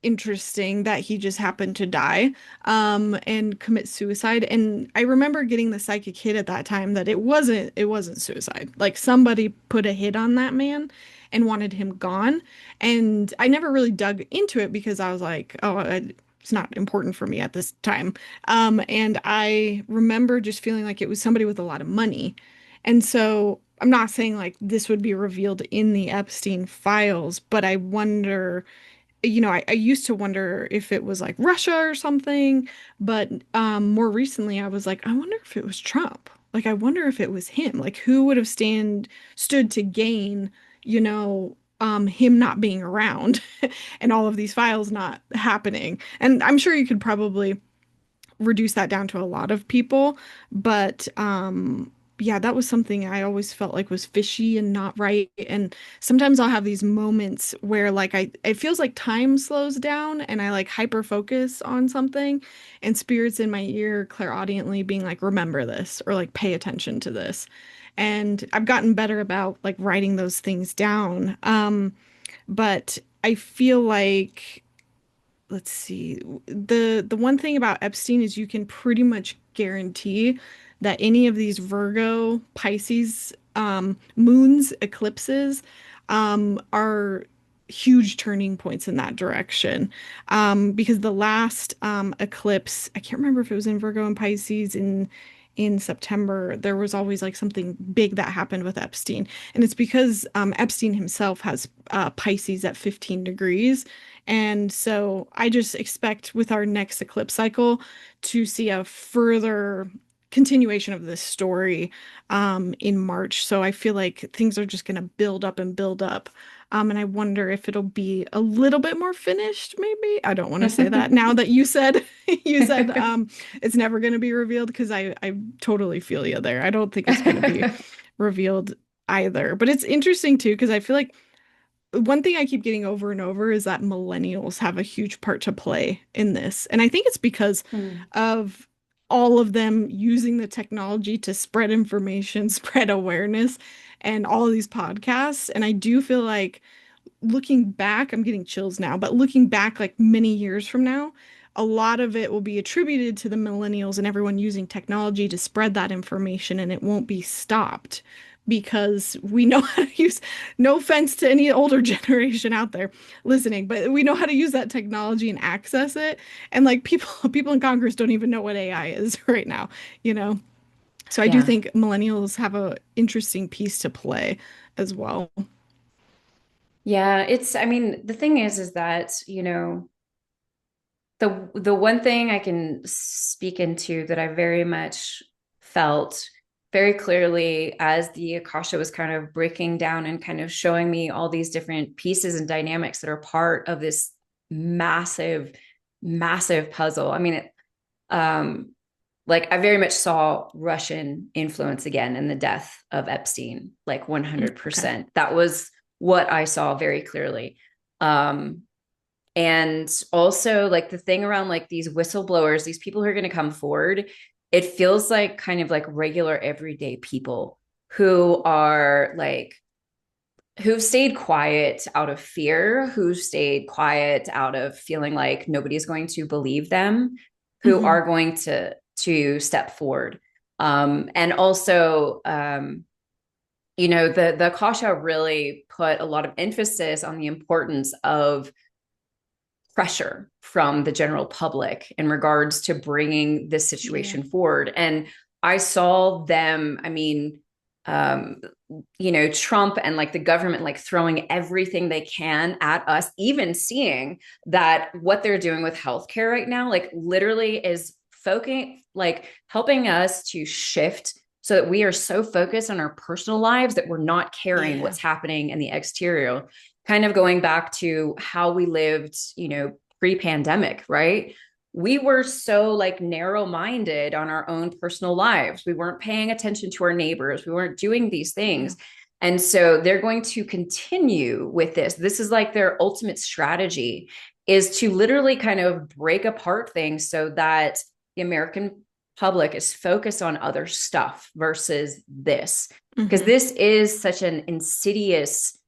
Speaker 2: interesting that he just happened to die and commit suicide. And I remember getting the psychic hit at that time that it wasn't suicide. Like somebody put a hit on that man and wanted him gone. And I never really dug into it because I was like, oh, it's not important for me at this time. And I remember just feeling like it was somebody with a lot of money. And so I'm not saying like this would be revealed in the Epstein files, but I wonder, I used to wonder if it was like Russia or something, but more recently I was like, I wonder if it was Trump. Like, I wonder if it was him. Like, who would have stood to gain, him not being around and all of these files not happening. And I'm sure you could probably reduce that down to a lot of people, but yeah, that was something I always felt like was fishy and not right. And sometimes I'll have these moments where like it feels like time slows down and I like hyper focus on something and spirits in my ear clairaudiently being like, remember this or like pay attention to this. And I've gotten better about like writing those things down. But I feel like, let's see, the one thing about Epstein is you can pretty much guarantee that any of these Virgo, Pisces, moons, eclipses, are huge turning points in that direction. Because the last eclipse, I can't remember if it was in Virgo and Pisces in September, there was always like something big that happened with Epstein. And it's because Epstein himself has Pisces at 15 degrees. And so I just expect with our next eclipse cycle to see a further continuation of this story in March. So I feel like things are just going to build up and build up. And I wonder if it'll be a little bit more finished, maybe. I don't want to say that now that you said you said it's never going to be revealed because I totally feel you there. I don't think it's going to be revealed either. But it's interesting too because I feel like one thing I keep getting over and over is that millennials have a huge part to play in this. And I think it's because
Speaker 1: Hmm.
Speaker 2: of all of them using the technology to spread information, spread awareness, and all of these podcasts. And I do feel like looking back, I'm getting chills now, but looking back like many years from now, a lot of it will be attributed to the millennials and everyone using technology to spread that information, and it won't be stopped because we know how to use, no offense to any older generation out there listening, but we know how to use that technology and access it. And like people in Congress don't even know what AI is right now, you know? So I do
Speaker 1: Yeah.
Speaker 2: think millennials have a interesting piece to play as well.
Speaker 1: Yeah, I mean, the thing is that, the one thing I can speak into that I very much felt very clearly as the Akasha was kind of breaking down and kind of showing me all these different pieces and dynamics that are part of this massive, massive puzzle. I mean, um, like I very much saw Russian influence again in the death of Epstein, like
Speaker 2: Mm, okay.
Speaker 1: 100%. That was what I saw very clearly. Um, and also like the thing around like these whistleblowers, these people who are going to come forward, it feels like kind of like regular everyday people who are like who've stayed quiet out of fear, who stayed quiet out of feeling like nobody's going to believe them, who
Speaker 2: Hmm.
Speaker 1: are going to step forward. And also the Kasha really put a lot of emphasis on the importance of pressure from the general public in regards to bringing this
Speaker 2: Yeah.
Speaker 1: situation forward. And I saw them, I mean, um, Trump and like the government like throwing everything they can at us, even seeing that what they're doing with healthcare right now, like literally is focusing, like helping us to shift so that we are so focused on our personal lives that we're not caring
Speaker 2: Yeah.
Speaker 1: what's happening in the exterior, kind of going back to how we lived, pre-pandemic, right? We were so like narrow-minded on our own personal lives. We weren't paying attention to our neighbors. We weren't doing these
Speaker 2: Yeah.
Speaker 1: things. And so they're going to continue with this. This is like their ultimate strategy is to literally kind of break apart things so that the American public is focused on other stuff versus this. Because
Speaker 2: Hmm.
Speaker 1: this is such an insidious,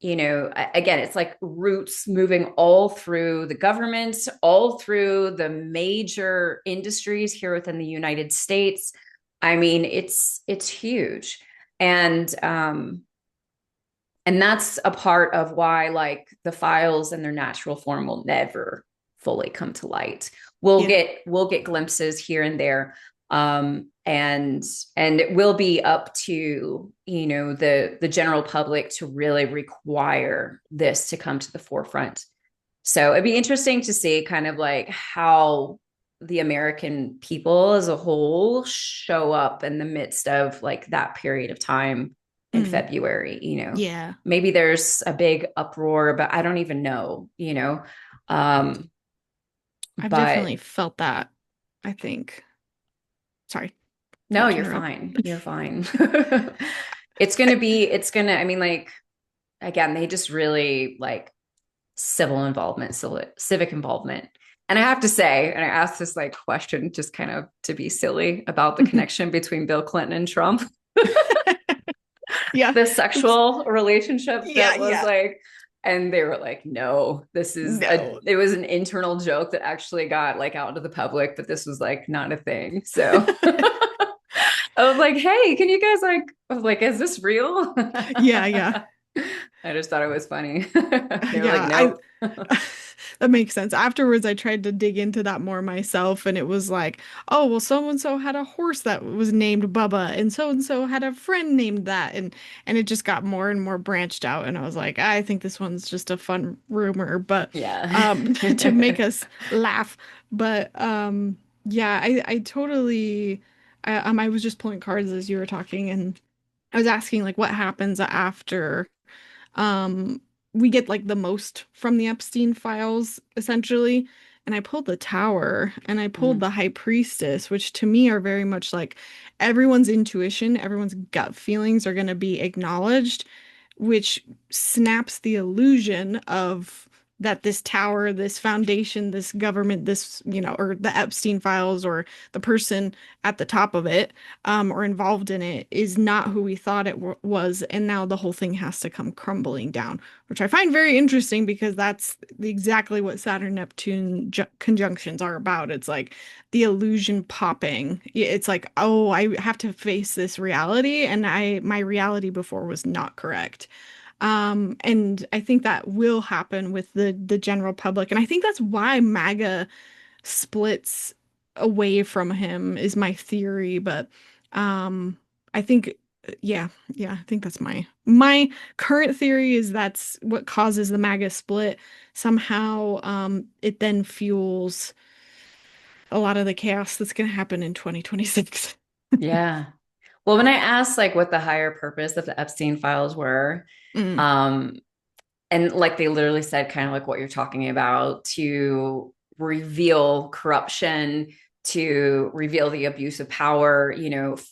Speaker 1: again, it's like roots moving all through the government, all through the major industries here within the United States. I mean, it's huge. And that's a part of why like the files in their natural form will never fully come to light. we'll
Speaker 2: Yeah.
Speaker 1: get we'll get glimpses here and there, and it will be up to the general public to really require this to come to the forefront. So it'd be interesting to see kind of like how the American people as a whole show up in the midst of like that period of time in
Speaker 2: Mm.
Speaker 1: February.
Speaker 2: Yeah.
Speaker 1: Maybe there's a big uproar, but I don't even know. Um,
Speaker 2: I've
Speaker 1: but
Speaker 2: definitely felt that, I think. Sorry,
Speaker 1: no,
Speaker 2: not to
Speaker 1: you're
Speaker 2: interrupt.
Speaker 1: fine. You're fine. It's gonna, I mean, like, again, they just really like civil involvement, civic involvement. And I have to say, and I asked this like question just kind of to be silly about the connection between Bill Clinton and Trump,
Speaker 2: Yeah.
Speaker 1: the
Speaker 2: Oops.
Speaker 1: sexual relationship
Speaker 2: Yeah,
Speaker 1: that was
Speaker 2: yeah.
Speaker 1: like, and they were like, no,
Speaker 2: No.
Speaker 1: it was an internal joke that actually got like out to the public, but this was like not a thing. So I was like, hey, can you guys like, I was like, is this real?
Speaker 2: Yeah, yeah.
Speaker 1: I just thought it was funny. They were like,
Speaker 2: Yeah, I
Speaker 1: nope.
Speaker 2: that makes sense. Afterwards, I tried to dig into that more myself, and it was like, oh, well, so and so had a horse that was named Bubba, and so had a friend named that, and it just got more and more branched out. And I was like, I think this one's just a fun rumor, but
Speaker 1: Yeah.
Speaker 2: to make us laugh. But yeah, I totally. I was just pulling cards as you were talking, and I was asking like what happens after um we get like the most from the Epstein files essentially. And I pulled the Tower and I pulled
Speaker 1: Mhm.
Speaker 2: the High Priestess, which to me are very much like everyone's intuition, everyone's gut feelings are going to be acknowledged, which snaps the illusion of that this tower, this foundation, this government, this, or the Epstein files or the person at the top of it, or involved in it is not who we thought it was. And now the whole thing has to come crumbling down, which I find very interesting because that's exactly what Saturn-Neptune conjunctions are about. It's like the illusion popping. It's like, oh, I have to face this reality, and my reality before was not correct. And I think that will happen with the general public. And I think that's why MAGA splits away from him is my theory. But I think yeah, I think that's my current theory is that's what causes the MAGA split. Somehow it then fuels a lot of the chaos that's going to happen in 2026.
Speaker 1: Yeah. Well, when I asked like what the higher purpose of the Epstein files were,
Speaker 2: Mm,
Speaker 1: um, and like they literally said kind of like what you're talking about, to reveal corruption, to reveal the abuse of power,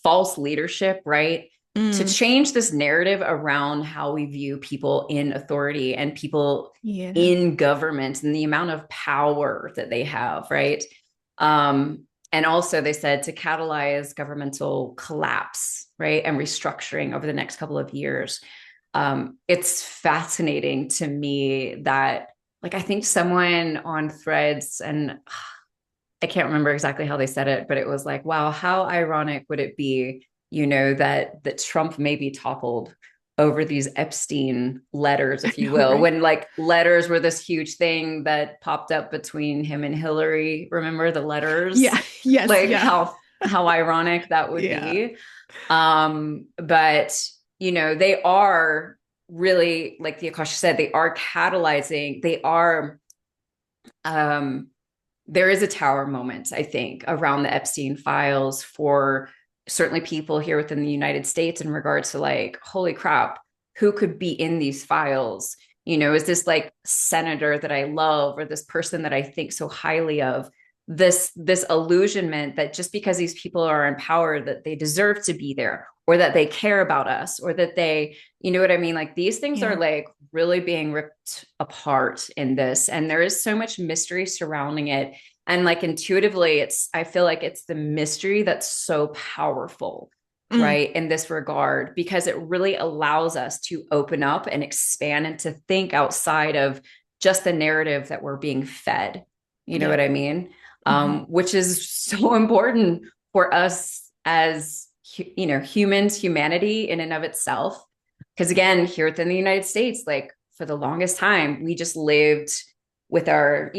Speaker 1: false leadership, right? To
Speaker 2: mm,
Speaker 1: change this narrative around how we view people in authority and people
Speaker 2: yeah.
Speaker 1: in government and the amount of power that they have, right? And also they said to catalyze governmental collapse, right? And restructuring over the next couple of years. It's fascinating to me that, like, I think someone on Threads, and I can't remember exactly how they said it, but it was like, wow, how ironic would it be, that Trump may be toppled over these Epstein letters,
Speaker 2: I
Speaker 1: if you
Speaker 2: know,
Speaker 1: will,
Speaker 2: right?
Speaker 1: when like letters were this huge thing that popped up between him and Hillary. Remember the letters?
Speaker 2: Yeah. Yes.
Speaker 1: Like
Speaker 2: Yeah.
Speaker 1: how ironic that would
Speaker 2: Yeah.
Speaker 1: be. But they are really, like the Akasha said, they are catalyzing, they are um there is a tower moment, I think, around the Epstein files for certainly people here within the United States in regards to like, holy crap, who could be in these files? Is this like senator that I love or this person that I think so highly of? This illusionment that just because these people are in power that they deserve to be there or that they care about us or that they, you know what I mean? Like these things are
Speaker 2: Yeah.
Speaker 1: like really being ripped apart in this. And there is so much mystery surrounding it, and like intuitively I feel like it's the mystery that's so powerful,
Speaker 2: Mm,
Speaker 1: right, in this regard, because it really allows us to open up and expand and to think outside of just the narrative that we're being fed, you know
Speaker 2: yeah.
Speaker 1: what I mean?
Speaker 2: Hmm.
Speaker 1: Which is so important for us as humans, humanity in and of itself, because again, here within the United States, like for the longest time we just lived with our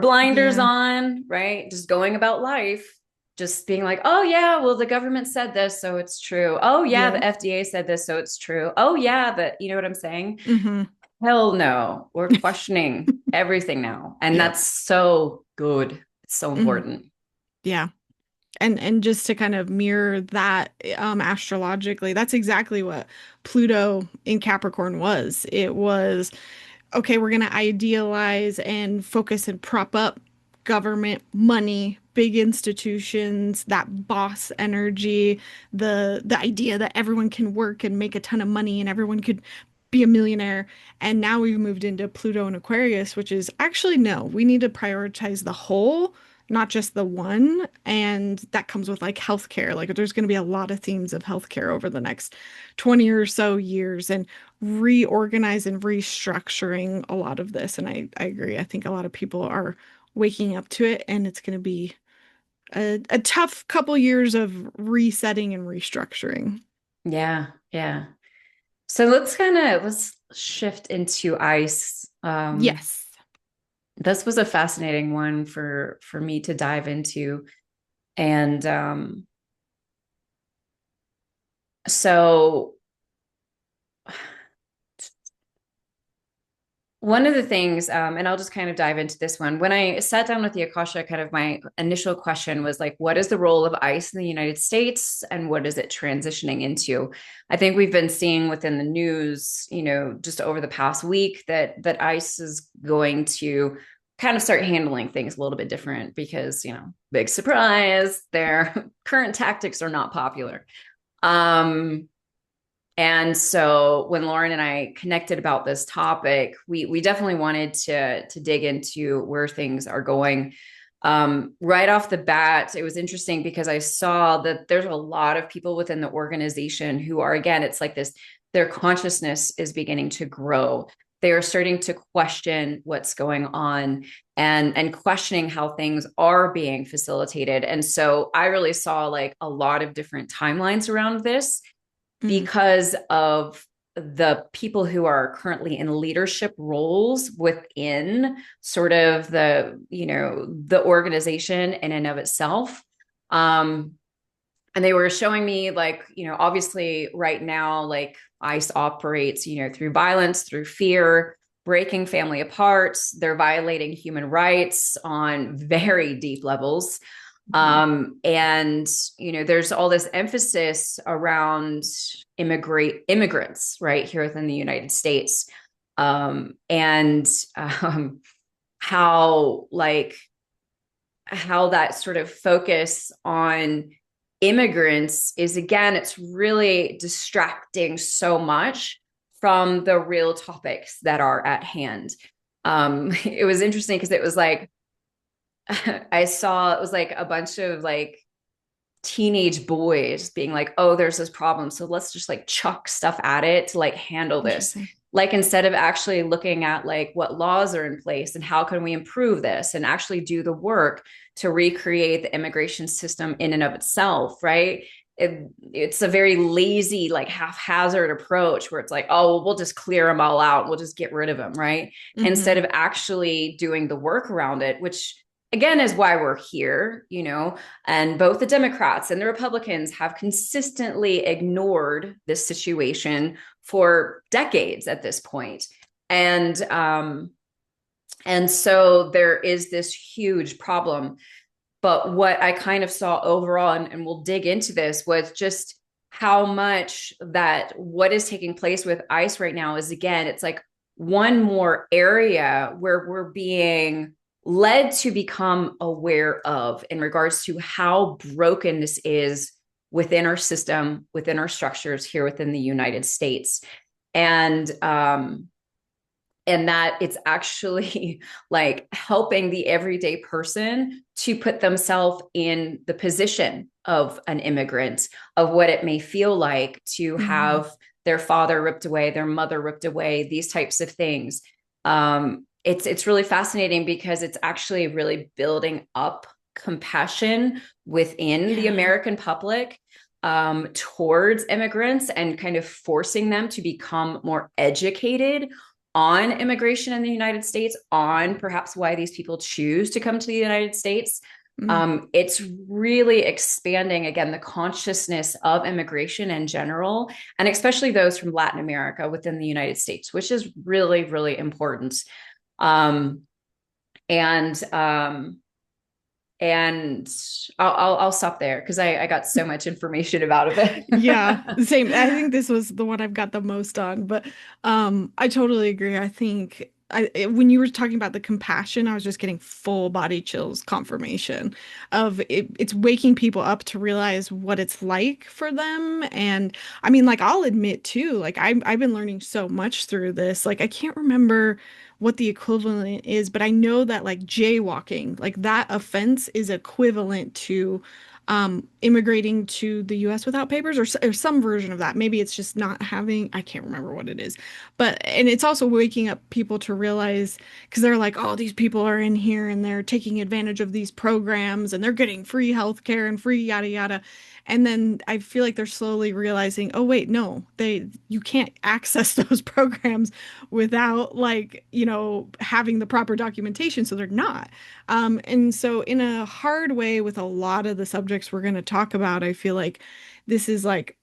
Speaker 1: blinders
Speaker 2: Yeah.
Speaker 1: on, right? Just going about life, just being like, oh, yeah, well, the government said this, so it's true. Oh, yeah,
Speaker 2: Yeah.
Speaker 1: the FDA said this, so it's true. Oh, yeah, you know what I'm saying?
Speaker 2: Hmm.
Speaker 1: Hell no. We're questioning everything now. And
Speaker 2: Yep.
Speaker 1: that's so good. It's so
Speaker 2: Hmm.
Speaker 1: important.
Speaker 2: Yeah. And just to kind of mirror that astrologically, that's exactly what Pluto in Capricorn was. It was okay, we're going to idealize and focus and prop up government, money, big institutions, that boss energy, the idea that everyone can work and make a ton of money and everyone could be a millionaire. And now we've moved into Pluto and Aquarius, which is actually no, we need to prioritize the whole, not just the one. And that comes with like healthcare. Like there's going to be a lot of themes of healthcare over the next 20 or so years. And reorganize and restructuring a lot of this. And I agree. I think a lot of people are waking up to it, and it's going to be a tough couple years of resetting and restructuring.
Speaker 1: Yeah. Yeah. So let's shift into ice.
Speaker 2: Yes.
Speaker 1: This was a fascinating one for me to dive into. And so One of the things, and I'll just kind of dive into this one. When I sat down with the Akasha, kind of my initial question was like, what is the role of ICE in the United States and what is it transitioning into? I think we've been seeing within the news, just over the past week that ICE is going to kind of start handling things a little bit different because, big surprise, their current tactics are not popular. Um, and so when Lauryn and I connected about this topic, we definitely wanted to dig into where things are going. Right off the bat, it was interesting because I saw that there's a lot of people within the organization who are, again, it's like this, their consciousness is beginning to grow. They are starting to question what's going on and questioning how things are being facilitated. And so I really saw like a lot of different timelines around this
Speaker 2: Mm,
Speaker 1: because of the people who are currently in leadership roles within sort of the organization in and of itself. um and they were showing me like, obviously right now, like ICE operates, through violence, through fear, breaking family apart. They're violating human rights on very deep levels.
Speaker 2: mhm.
Speaker 1: And there's all this emphasis around immigrants right here within the United States. And how like how that sort of focus on immigrants is, again, it's really distracting so much from the real topics that are at hand. It was interesting because it was like I saw it was like a bunch of like teenage boys being like, oh, there's this problem, so let's just like chuck stuff at it to like handle this.
Speaker 2: Interesting.
Speaker 1: Like instead of actually looking at like what laws are in place and how can we improve this and actually do the work to recreate the immigration system in and of itself, right? It's a very lazy, like haphazard approach where it's like, oh, well, we'll just clear them all out. We'll just get rid of them, right? Instead
Speaker 2: Hmm.
Speaker 1: of actually doing the work around it, which again is why we're here, and both the Democrats and the Republicans have consistently ignored this situation for decades at this point. And and so there is this huge problem. But what I kind of saw overall, and we'll dig into this, was just how much that what is taking place with ICE right now is, again, it's like one more area where we're being led to become aware of in regards to how broken this is within our system, within our structures here within the United States. And and that it's actually like helping the everyday person to put themselves in the position of an immigrant, of what it may feel like to
Speaker 2: Hmm.
Speaker 1: have their father ripped away, their mother ripped away, these types of things. It's really fascinating because it's actually really building up compassion within the
Speaker 2: Yeah.
Speaker 1: American public towards immigrants and kind of forcing them to become more educated on immigration in the United States, on perhaps why these people choose to come to the United States.
Speaker 2: Mm.
Speaker 1: It's really expanding, again, the consciousness of immigration in general, and especially those from Latin America within the United States, which is really, really important. Um, and and I'll stop there because I got so much information about it.
Speaker 2: Yeah, same. I think this was the one I've got the most on, but I totally agree. I think when you were talking about the compassion, I was just getting full body chills confirmation of it, it's waking people up to realize what it's like for them. And I mean, like I'll admit too, like I've been learning so much through this. Like I can't remember what the equivalent is, but I know that like jaywalking, like that offense is equivalent to immigrating to the US without papers or some version of that. Maybe it's just not having, I can't remember what it is. But, and it's also waking up people to realize, because they're like, oh, these people are in here and they're taking advantage of these programs and they're getting free healthcare and free yada yada. And then I feel like they're slowly realizing, oh, wait, no, you can't access those programs without like, having the proper documentation. So they're not. And so, in a hard way, with a lot of the subjects we're going to talk about, I feel like this is like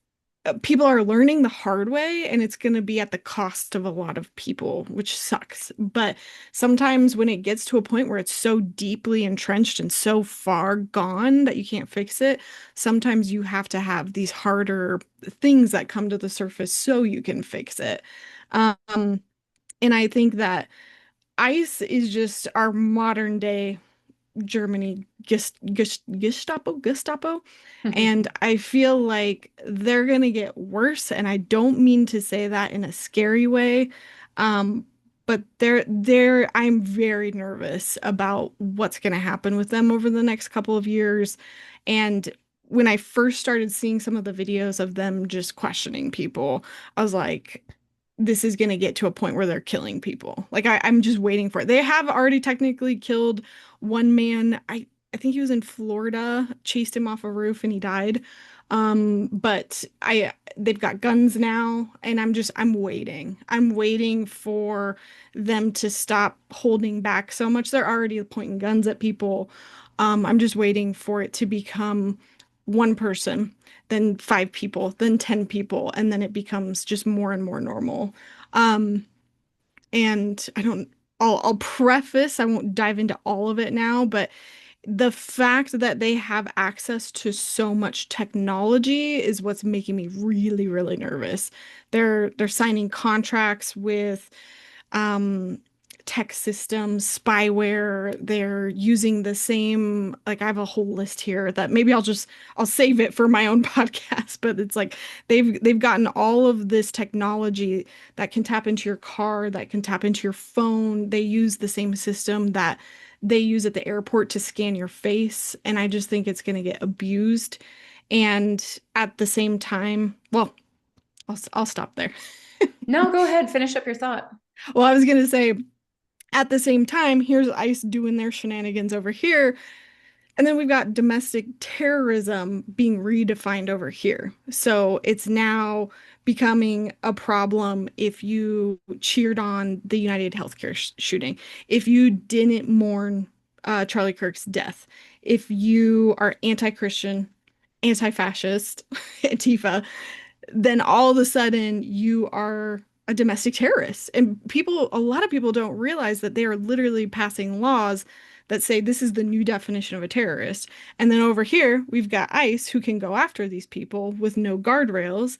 Speaker 2: people are learning the hard way, and it's going to be at the cost of a lot of people, which sucks. But sometimes when it gets to a point where it's so deeply entrenched and so far gone that you can't fix it, sometimes you have to have these harder things that come to the surface so you can fix it. Um, and I think that ICE is just our modern day Germany Gestapo. And I feel like they're gonna get worse. And I don't mean to say that in a scary way. Um, but I'm very nervous about what's gonna happen with them over the next couple of years. And when I first started seeing some of the videos of them just questioning people, I was like, this is going to get to a point where they're killing people. Like I'm just waiting for it. They have already technically killed one man. I think he was in Florida, chased him off a roof and he died. But they've got guns now, and I'm waiting. I'm waiting for them to stop holding back so much. They're already pointing guns at people. I'm just waiting for it to become one person, then five people, then 10 people, and then it becomes just more and more normal. Um, and I'll preface, I won't dive into all of it now, but the fact that they have access to so much technology is what's making me really, really nervous. They're signing contracts with um tech systems, spyware. They're using the same, like I have a whole list here that maybe I'll save it for my own podcast, but it's like they've gotten all of this technology that can tap into your car, that can tap into your phone. They use the same system that they use at the airport to scan your face, and I just think it's going to get abused. And at the same time, well, I'll stop there.
Speaker 1: No, go ahead, finish up your thought.
Speaker 2: Well, I was going to say, at the same time, here's ICE doing their shenanigans over here. And then we've got domestic terrorism being redefined over here. So it's now becoming a problem if you cheered on the United Healthcare shooting, if you didn't mourn Charlie Kirk's death, if you are anti-Christian, anti-fascist, Antifa, then all of a sudden you are a domestic terrorist. And a lot of people don't realize that they are literally passing laws that say this is the new definition of a terrorist. And then over here, we've got ICE who can go after these people with no guardrails.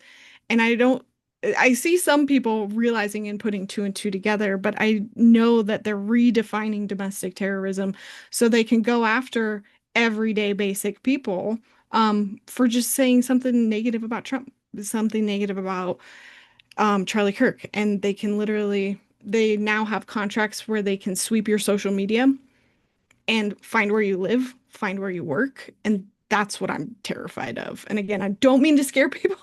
Speaker 2: And I see some people realizing and putting two and two together, but I know that they're redefining domestic terrorism so they can go after everyday basic people for just saying something negative about Trump, something negative about Charlie Kirk. And they now have contracts where they can sweep your social media and find where you live, find where you work. And that's what I'm terrified of. And again, I don't mean to scare people,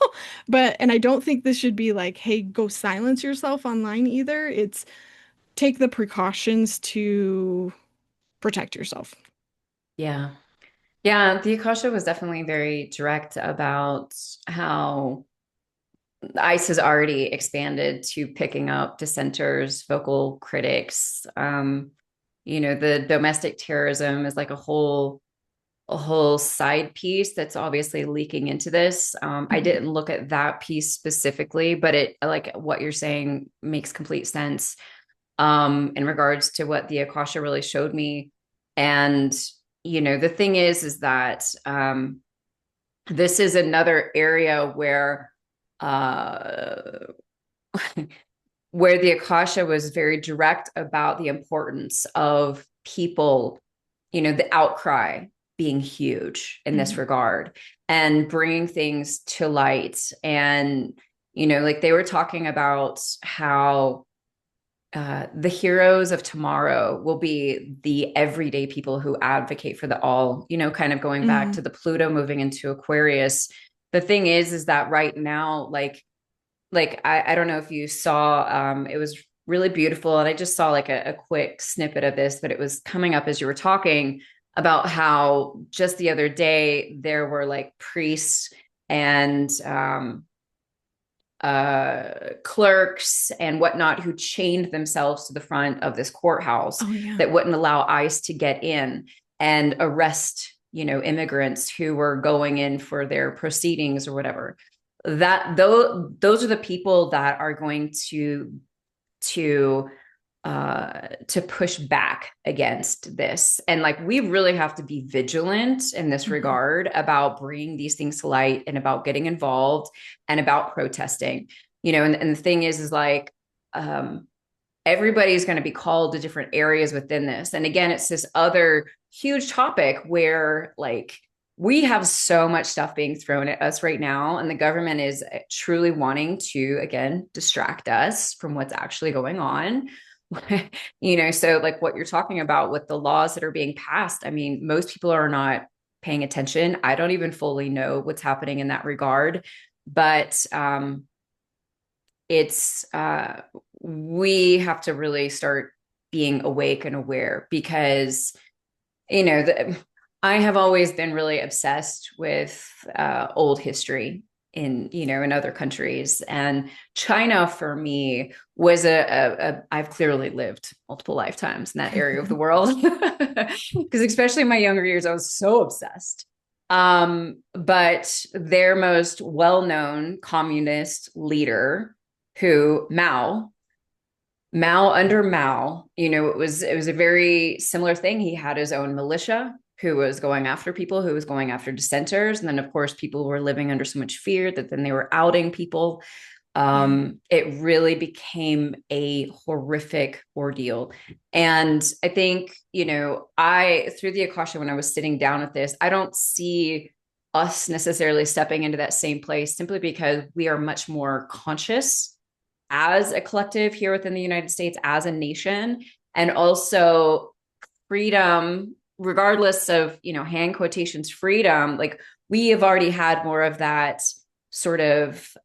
Speaker 2: and I don't think this should be like, hey, go silence yourself online either. It's take the precautions to protect yourself.
Speaker 1: Yeah. Yeah, the Akasha was definitely very direct about how ICE has already expanded to picking up dissenters, vocal critics. The domestic terrorism is like a whole side piece that's obviously leaking into this. I
Speaker 2: Mhm.
Speaker 1: didn't look at that piece specifically, but it like what you're saying makes complete sense in regards to what the Akasha really showed me. And the thing is that this is another area uh, where the Akasha was very direct about the importance of people, the outcry being huge in this
Speaker 2: Mhm.
Speaker 1: regard and bringing things to light. And, like they were talking about how the heroes of tomorrow will be the everyday people who advocate for the all, kind of going back to
Speaker 2: Mhm.
Speaker 1: the Pluto moving into Aquarius. The thing is that right now, like I don't know if you saw, it was really beautiful. And I just saw like a quick snippet of this, but it was coming up as you were talking about how just the other day there were like priests and clerks and whatnot who chained themselves to the front of this courthouse
Speaker 2: Oh yeah.
Speaker 1: that wouldn't allow ICE to get in and arrest, immigrants who were going in for their proceedings or whatever. that those are the people that are going to to push back against this. And like, we really have to be vigilant in this
Speaker 2: Mhm.
Speaker 1: regard about bringing these things to light and about getting involved and about protesting, and the thing is like, um, everybody's going to be called to different areas within this. And again, it's this other huge topic where like, we have so much stuff being thrown at us right now, and the government is truly wanting to, again, distract us from what's actually going on. So like what you're talking about with the laws that are being passed, I mean, most people are not paying attention. I don't even fully know what's happening in that regard, but it's we have to really start being awake and aware, because I have always been really obsessed with old history in other countries, and China for me was I've clearly lived multiple lifetimes in that area of the world, because especially in my younger years I was so obsessed. But their most well-known communist leader, who Mao, under Mao, it was a very similar thing. He had his own militia who was going after people, who was going after dissenters. And then, of course, people were living under so much fear that then they were outing people.
Speaker 2: Yeah.
Speaker 1: It really became a horrific ordeal. And I think, through the Akasha, when I was sitting down with this, I don't see us necessarily stepping into that same place, simply because we are much more conscious as a collective here within the United States, as a nation, and also freedom, regardless of, hand quotations, freedom. Like, we have already had more of that sort of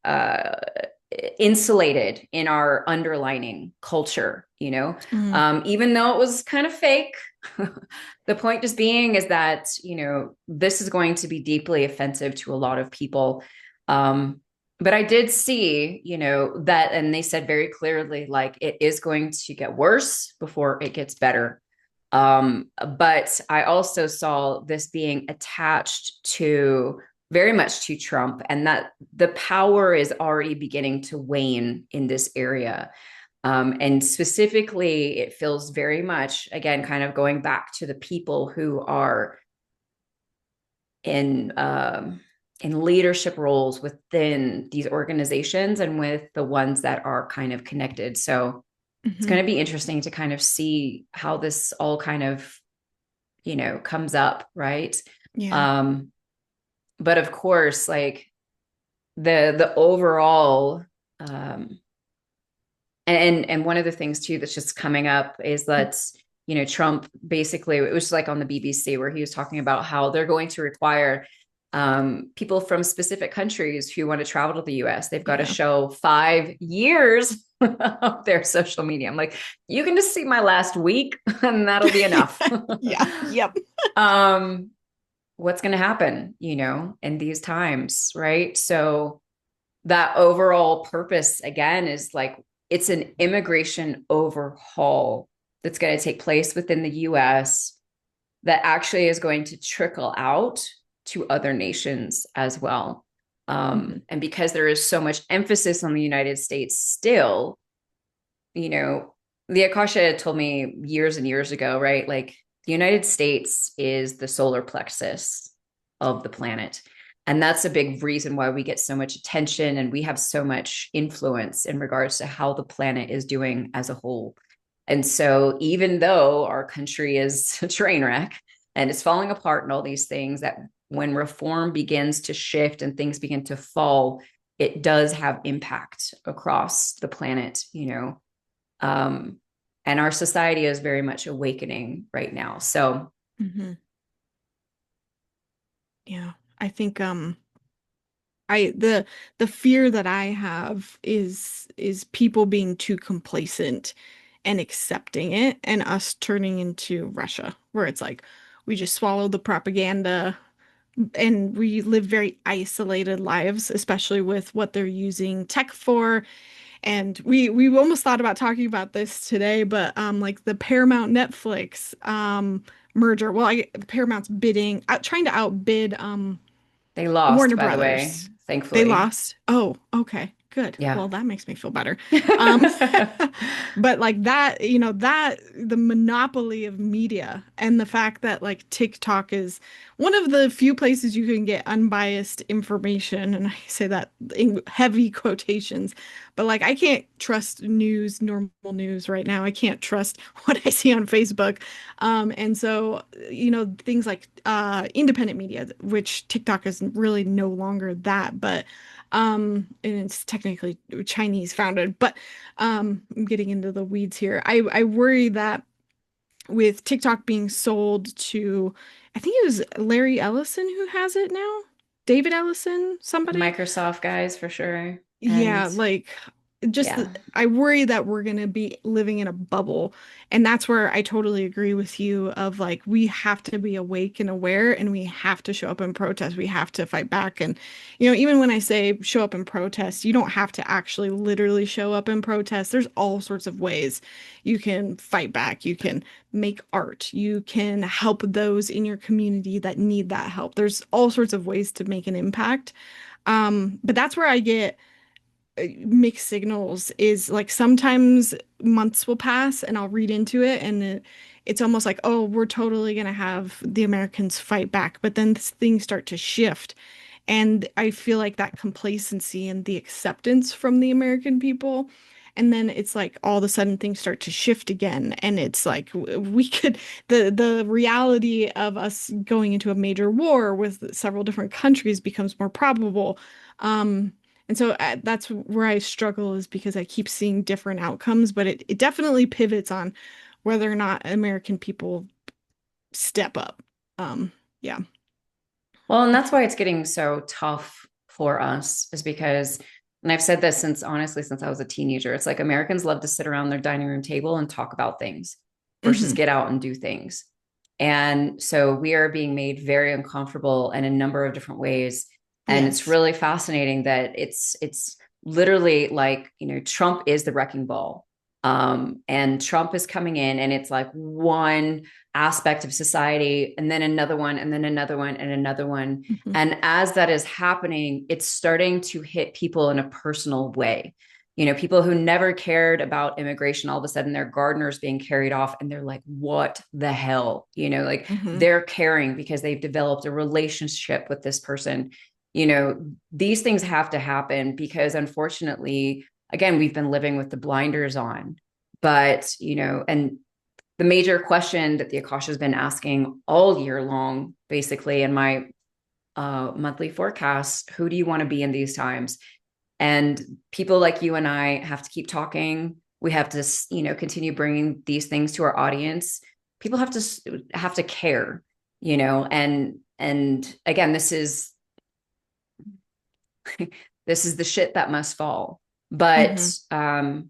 Speaker 1: insulated in our underlining culture,
Speaker 2: Mhm.
Speaker 1: even though it was kind of fake. The point just being is that, this is going to be deeply offensive to a lot of people. But I did see, that, and they said very clearly, like, it is going to get worse before it gets better. But I also saw this being attached to, very much to Trump, and that the power is already beginning to wane in this area. And specifically, it feels very much, again, kind of going back to the people who are in in leadership roles within these organizations, and with the ones that are kind of connected. So it's
Speaker 2: Mhm.
Speaker 1: going to be interesting to kind of see how this all kind of, comes up, right?
Speaker 2: Yeah.
Speaker 1: Um, but of course, like, the overall, and one of the things too that's just coming up is that, Trump, basically, it was like on the BBC, where he was talking about how they're going to require people from specific countries who want to travel to the US, they've got to
Speaker 2: Yeah.
Speaker 1: show 5 years of their social media. I'm like, you can just see my last week and that'll be enough.
Speaker 2: Yeah. Yep.
Speaker 1: um, what's going to happen, in these times, right? So that overall purpose, again, is like, it's an immigration overhaul that's going to take place within the US, that actually is going to trickle out to other nations as well.
Speaker 2: Mhm.
Speaker 1: And because there is so much emphasis on the United States still, you know, the Akasha told me years and years ago, right? Like, the United States is the solar plexus of the planet. And that's a big reason why we get so much attention and we have so much influence in regards to how the planet is doing as a whole. And so, even though our country is a train wreck and it's falling apart and all these things, that when reform begins to shift and things begin to fall, it does have impact across the planet, um, and our society is very much awakening right now. So,
Speaker 2: Mhm. Yeah. I think I the fear that I have is people being too complacent and accepting it, and us turning into Russia, where it's like we just swallow the propaganda and we live very isolated lives, especially with what they're using tech for. And we almost thought about talking about this today, but like the Paramount Netflix merger. Well, Paramount's bidding, trying to outbid
Speaker 1: they lost,
Speaker 2: Warner
Speaker 1: by the way.
Speaker 2: Brothers. They
Speaker 1: thankfully.
Speaker 2: lost. Oh, okay. Good.
Speaker 1: Yeah.
Speaker 2: Well, that makes me feel better. Um, but like that, that the monopoly of media and the fact that like TikTok is one of the few places you can get unbiased information, and I say that in heavy quotations, but like I can't trust news, normal news right now. I can't trust what I see on Facebook. And so, things like independent media, which TikTok is really no longer that, but and it's technically Chinese founded, but I'm getting into the weeds here. I worry that with TikTok being sold to, I think it was Larry Ellison who has it now, David Ellison, somebody.
Speaker 1: Microsoft guys for sure. And
Speaker 2: Yeah, like just
Speaker 1: yeah.
Speaker 2: I worry that we're going to be living in a bubble. And that's where I totally agree with you of like we have to be awake and aware and we have to show up and protest. We have to fight back. And even when I say show up and protest, you don't have to actually literally show up and protest. There's all sorts of ways you can fight back. You can make art. You can help those in your community that need that help. There's all sorts of ways to make an impact. But that's where I get mixed signals is like sometimes months will pass and I'll read into it and it's almost like, oh, we're totally going to have the Americans fight back. But then things start to shift. And I feel like that complacency and the acceptance from the American people. And then it's like all of a sudden things start to shift again. And it's like we could, the reality of us going into a major war with several different countries becomes more probable. And so that's where I struggle is because I keep seeing different outcomes, but it definitely pivots on whether or not American people step up. Um, yeah.
Speaker 1: Well, and that's why it's getting so tough for us, is because, and I've said this since honestly, since I was a teenager, it's like Americans love to sit around their dining room table and talk about things versus
Speaker 2: Hmm.
Speaker 1: get out and do things. And so we are being made very uncomfortable in a number of different ways. And it's
Speaker 2: Yes.
Speaker 1: really fascinating that it's literally like, Trump is the wrecking ball. And Trump is coming in and it's like one aspect of society and then another one and then another one and another one.
Speaker 2: Hmm.
Speaker 1: And as that is happening, it's starting to hit people in a personal way. People who never cared about immigration, all of a sudden their gardeners being carried off and they're like, what the hell? Like
Speaker 2: Hmm.
Speaker 1: they're caring because they've developed a relationship with this person. These things have to happen because unfortunately, again, we've been living with the blinders on. But, and the major question that the Akasha has been asking all year long, basically, in my monthly forecast, who do you want to be in these times? And people like you and I have to keep talking. We have to, continue bringing these things to our audience. People have to care, and again, this is the shit that must fall. But
Speaker 2: Hmm.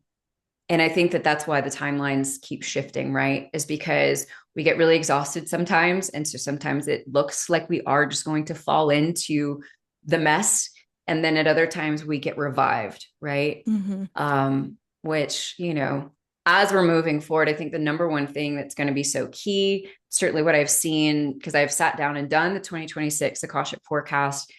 Speaker 1: and I think that that's why the timelines keep shifting, right? Is because we get really exhausted sometimes. And so sometimes it looks like we are just going to fall into the mess. And then at other times we get revived, right?
Speaker 2: Hmm.
Speaker 1: Which, as we're moving forward, I think the number one thing that's going to be so key, certainly what I've seen, because I've sat down and done the 2026 Akashic forecast,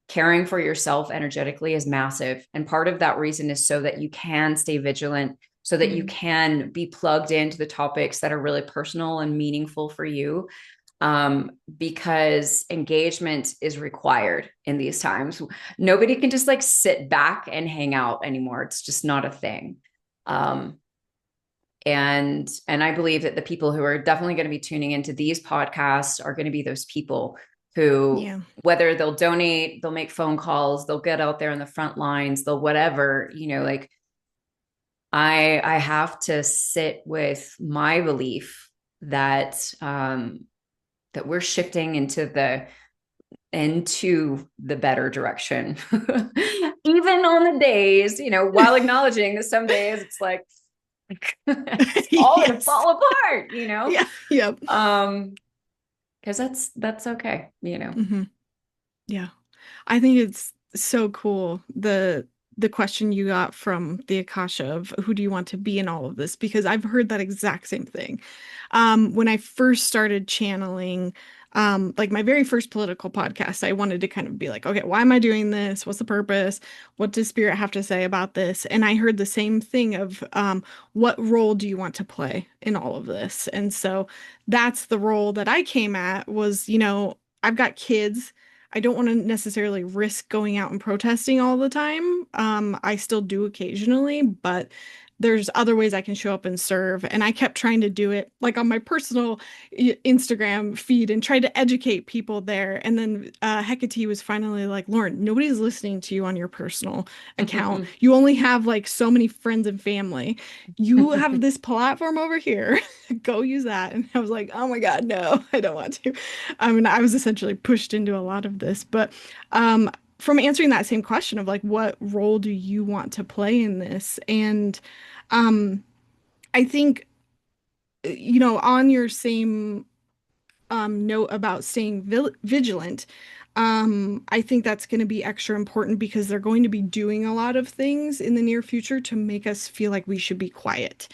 Speaker 1: caring for yourself energetically is massive. And part of that reason is so that you can stay vigilant, so that you
Speaker 2: Hmm.
Speaker 1: can be plugged into the topics that are really personal and meaningful for you. Because engagement is required in these times. Nobody can just like sit back and hang out anymore. It's just not a thing. Um, and I believe that the people who are definitely going to be tuning into these podcasts are going to be those people who,
Speaker 2: Yeah.
Speaker 1: whether they'll donate, they'll make phone calls, they'll get out there on the front lines, they'll whatever, like I have to sit with my belief that that we're shifting into the better direction. Even on the days, while acknowledging that some days it's like it's all gonna
Speaker 2: Yes.
Speaker 1: fall apart.
Speaker 2: Yeah. Yep.
Speaker 1: Um, because that's okay.
Speaker 2: Hmm. Yeah. I think it's so cool the question you got from the Akasha of who do you want to be in all of this because I've heard that exact same thing. When I first started channeling, Like my very first political podcast, I wanted to kind of be like, okay, why am I doing this? What's the purpose? What does spirit have to say about this? And I heard the same thing of what role do you want to play in all of this? And so that's the role that I came at was, I've got kids. I don't want to necessarily risk going out and protesting all the time. I still do occasionally, but there's other ways I can show up and serve. And I kept trying to do it like on my personal Instagram feed and tried to educate people there. And then Hecate was finally like, Lauryn, nobody's listening to you on your personal account. You only have like so many friends and family. You have this platform over here. Go use that. And I was like, oh my God, no, I don't want to. I mean, I was essentially pushed into a lot of this, but from answering that same question of like, what role do you want to play in this? And um, I think, on your same note about staying vigilant, I think that's going to be extra important because they're going to be doing a lot of things in the near future to make us feel like we should be quiet.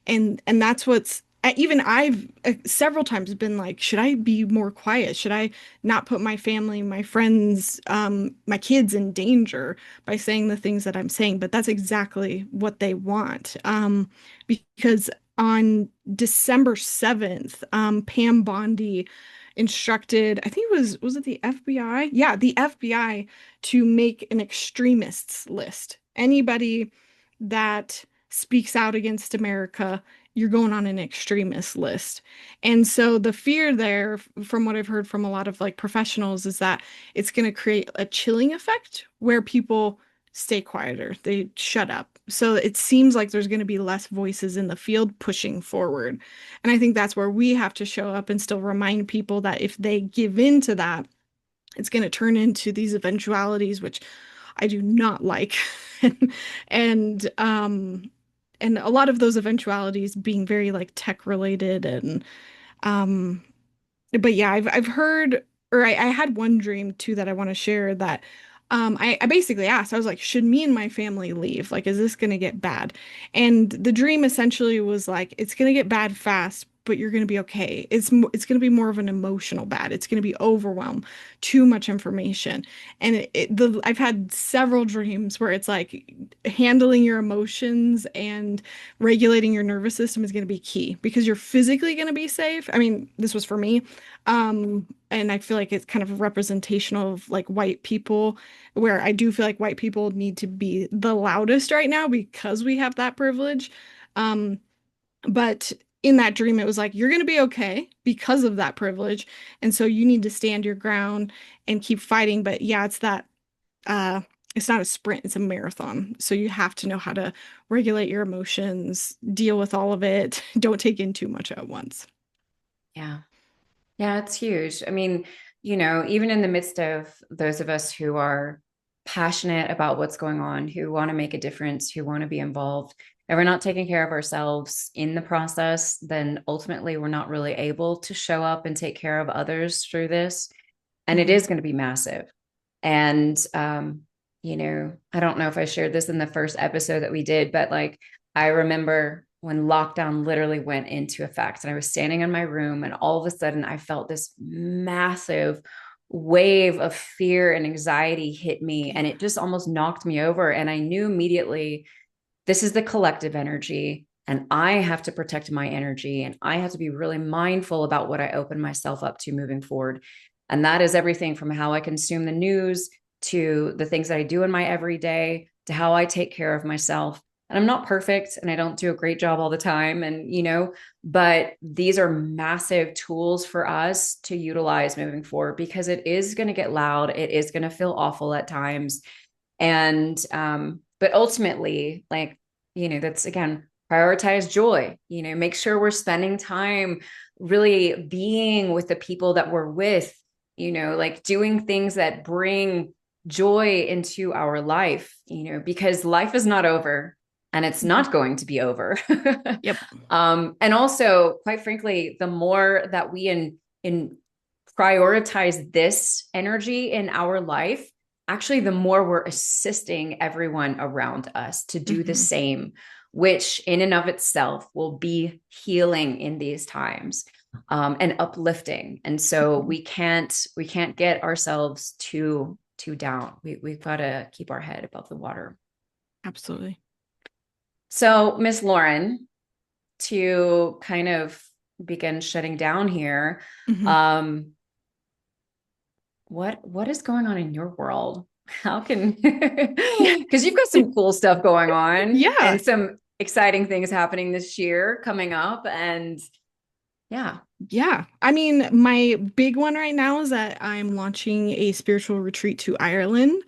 Speaker 2: And that's what's even I've several times been like, should I be more quiet? Should I not put my family, my friends, my kids in danger by saying the things that I'm saying? But that's exactly what they want. Because on December 7th, Pam Bondi instructed, I think was it the FBI? Yeah, the FBI to make an extremists list. Anybody that speaks out against America, you're going on an extremist list. And so the fear there, from what I've heard from a lot of like professionals, is that it's going to create a chilling effect where people stay quieter, they shut up. So it seems like there's going to be less voices in the field pushing forward. And I think that's where we have to show up and still remind people that if they give in to that, it's going to turn into these eventualities, which I do not like. and and a lot of those eventualities being very like tech related and um but yeah, I've heard, or I had one dream too that I want to share that I basically asked, I was like, should me and my family leave? Like, is this gonna get bad? And the dream essentially was like, it's gonna get bad fast, but you're gonna be okay. It's gonna be more of an emotional bad. It's gonna be overwhelm, too much information. And I've had several dreams where it's like handling your emotions and regulating your nervous system is gonna be key because you're physically gonna be safe. I mean, this was for me. And I feel like it's kind of representational of like white people, where I do feel like white people need to be the loudest right now because we have that privilege. Um, but in that dream, it was like, you're going to be okay because of that privilege. And so you need to stand your ground and keep fighting. But yeah, uh, it's not a sprint, it's a marathon. So you have to know how to regulate your emotions, deal with all of it. Don't take in too much at once.
Speaker 1: Yeah. Yeah, it's huge. I mean, even in the midst of those of us who are passionate about what's going on, who want to make a difference, who want to be involved, and we're not taking care of ourselves in the process, then ultimately we're not really able to show up and take care of others through this. And it
Speaker 2: Mhm.
Speaker 1: is going to be massive. And, I don't know if I shared this in the first episode that we did, but like, I remember when lockdown literally went into effect and I was standing in my room and all of a sudden I felt this massive wave of fear and anxiety hit me and it just almost knocked me over. And I knew immediately this is the collective energy and I have to protect my energy and I have to be really mindful about what I open myself up to moving forward. And that is everything from how I consume the news to the things that I do in my everyday to how I take care of myself. And I'm not perfect and I don't do a great job all the time. And, but these are massive tools for us to utilize moving forward because it is going to get loud. It is going to feel awful at times. And, but ultimately, like, that's again, prioritize joy, make sure we're spending time really being with the people that we're with, like doing things that bring joy into our life, because life is not over and it's
Speaker 2: Mhm.
Speaker 1: not going to be over.
Speaker 2: Yep.
Speaker 1: And also, quite frankly, the more that we in prioritize this energy in our life, actually, the more we're assisting everyone around us to do the
Speaker 2: Mhm.
Speaker 1: same, which in and of itself will be healing in these times. and uplifting. And so we can't get ourselves too down. We've got to keep our head above the water.
Speaker 2: Absolutely.
Speaker 1: So, Miss Lauren, to kind of begin shutting down here,
Speaker 2: Hmm.
Speaker 1: um, what is going on in your world? How can because you've got some cool stuff going on
Speaker 2: Yeah.
Speaker 1: and some exciting things happening this year coming up. And yeah.
Speaker 2: Yeah. I mean, my big one right now is that I'm launching a spiritual retreat to Ireland,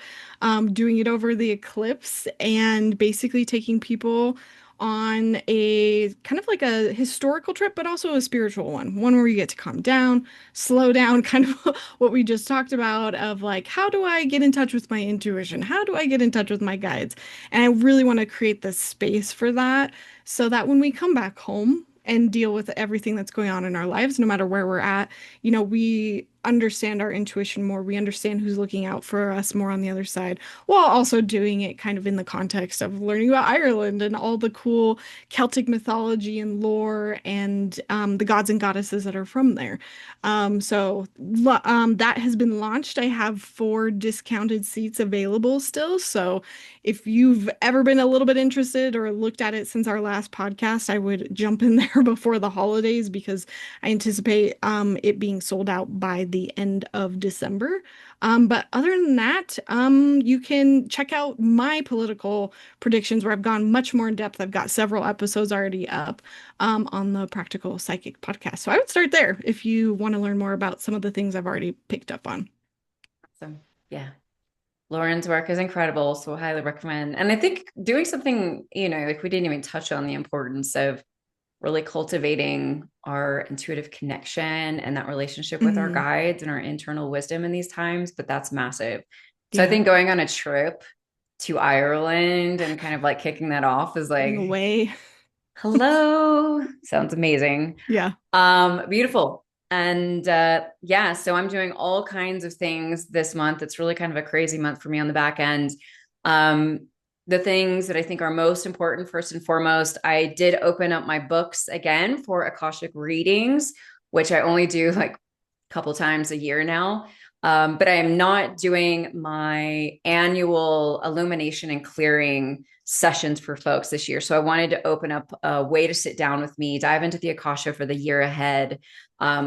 Speaker 2: doing it over the eclipse and basically taking people on a kind of like a historical trip, but also a spiritual one where you get to calm down, slow down, kind of what we just talked about of like, how do I get in touch with my intuition? How do I get in touch with my guides? And I really want to create this space for that so that when we come back home, and deal with everything that's going on in our lives, no matter where we're at. We understand our intuition more. We understand who's looking out for us more on the other side, while also doing it kind of in the context of learning about Ireland and all the cool Celtic mythology and lore and the gods and goddesses that are from there. That has been launched. I have 4 discounted seats available still. So if you've ever been a little bit interested or looked at it since our last podcast, I would jump in there before the holidays because I anticipate it being sold out by the end of December. But other than that, you can check out my political predictions where I've gone much more in depth. I've got several episodes already up on the Practical Psychic podcast. So I would start there if you want to learn more about some of the things I've already picked up on.
Speaker 1: So yeah. Lauren's work is incredible, so highly recommend. And I think doing something, like we didn't even touch on the importance of really cultivating our intuitive connection and that relationship with our
Speaker 2: Mhm.
Speaker 1: guides and our internal wisdom in these times, but that's massive. So I
Speaker 2: Yeah,
Speaker 1: think going on a trip to Ireland and kind of like kicking that off is
Speaker 2: getting
Speaker 1: like,
Speaker 2: away.
Speaker 1: hello, sounds amazing.
Speaker 2: Yeah.
Speaker 1: Beautiful. And yeah, so I'm doing all kinds of things this month. It's really kind of a crazy month for me on the back end. Um, the things that I think are most important, first and foremost, I did open up my books again for Akashic readings, which I only do like a couple times a year now. But I am not doing my annual illumination and clearing sessions for folks this year. So I wanted to open up a way to sit down with me, dive into the Akasha for the year ahead.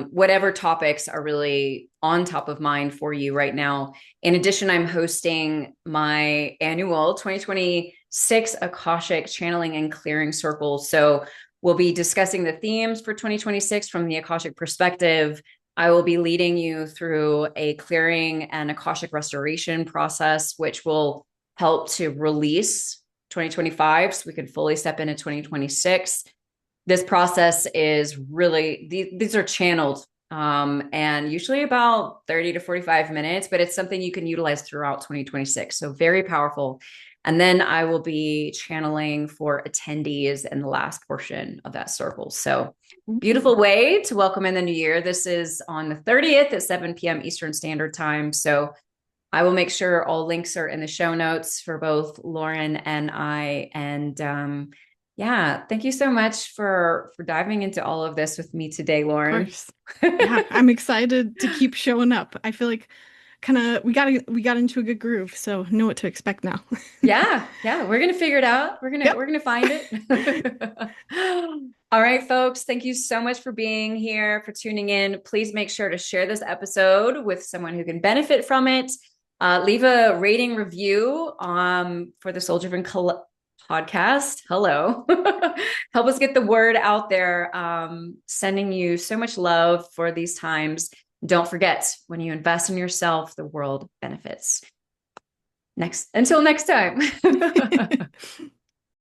Speaker 1: Whatever topics are really on top of mind for you right now. In addition, I'm hosting my annual 2026 Akashic Channeling and Clearing Circle. So we'll be discussing the themes for 2026 from the Akashic perspective. I will be leading you through a clearing and Akashic restoration process, which will help to release 2025 so we can fully step into 2026. This process is really, these are channeled and usually about 30 to 45 minutes, but it's something you can utilize throughout 2026. So very powerful. And then I will be channeling for attendees in the last portion of that circle. So
Speaker 2: Ooh.
Speaker 1: beautiful way to welcome in the new year. This is on the 30th at 7 p.m. Eastern Standard Time. So I will make sure all links are in the show notes for both Lauryn and I. And yeah, thank you so much for diving into all of this with me today,
Speaker 2: Of
Speaker 1: Lauryn.
Speaker 2: course. Yeah, I'm excited to keep showing up. I feel like kind of we got into a good groove, so know what to expect now.
Speaker 1: Yeah, we're gonna figure it out. We're gonna
Speaker 2: Yep.
Speaker 1: we're gonna find it. All right, folks, thank you so much for being here, for tuning in. Please make sure to share this episode with someone who can benefit from it. Leave a rating review for the Soul Driven podcast. Hello. Help us get the word out there. Sending you so much love for these times. Don't forget, when you invest in yourself, the world benefits. Until next time.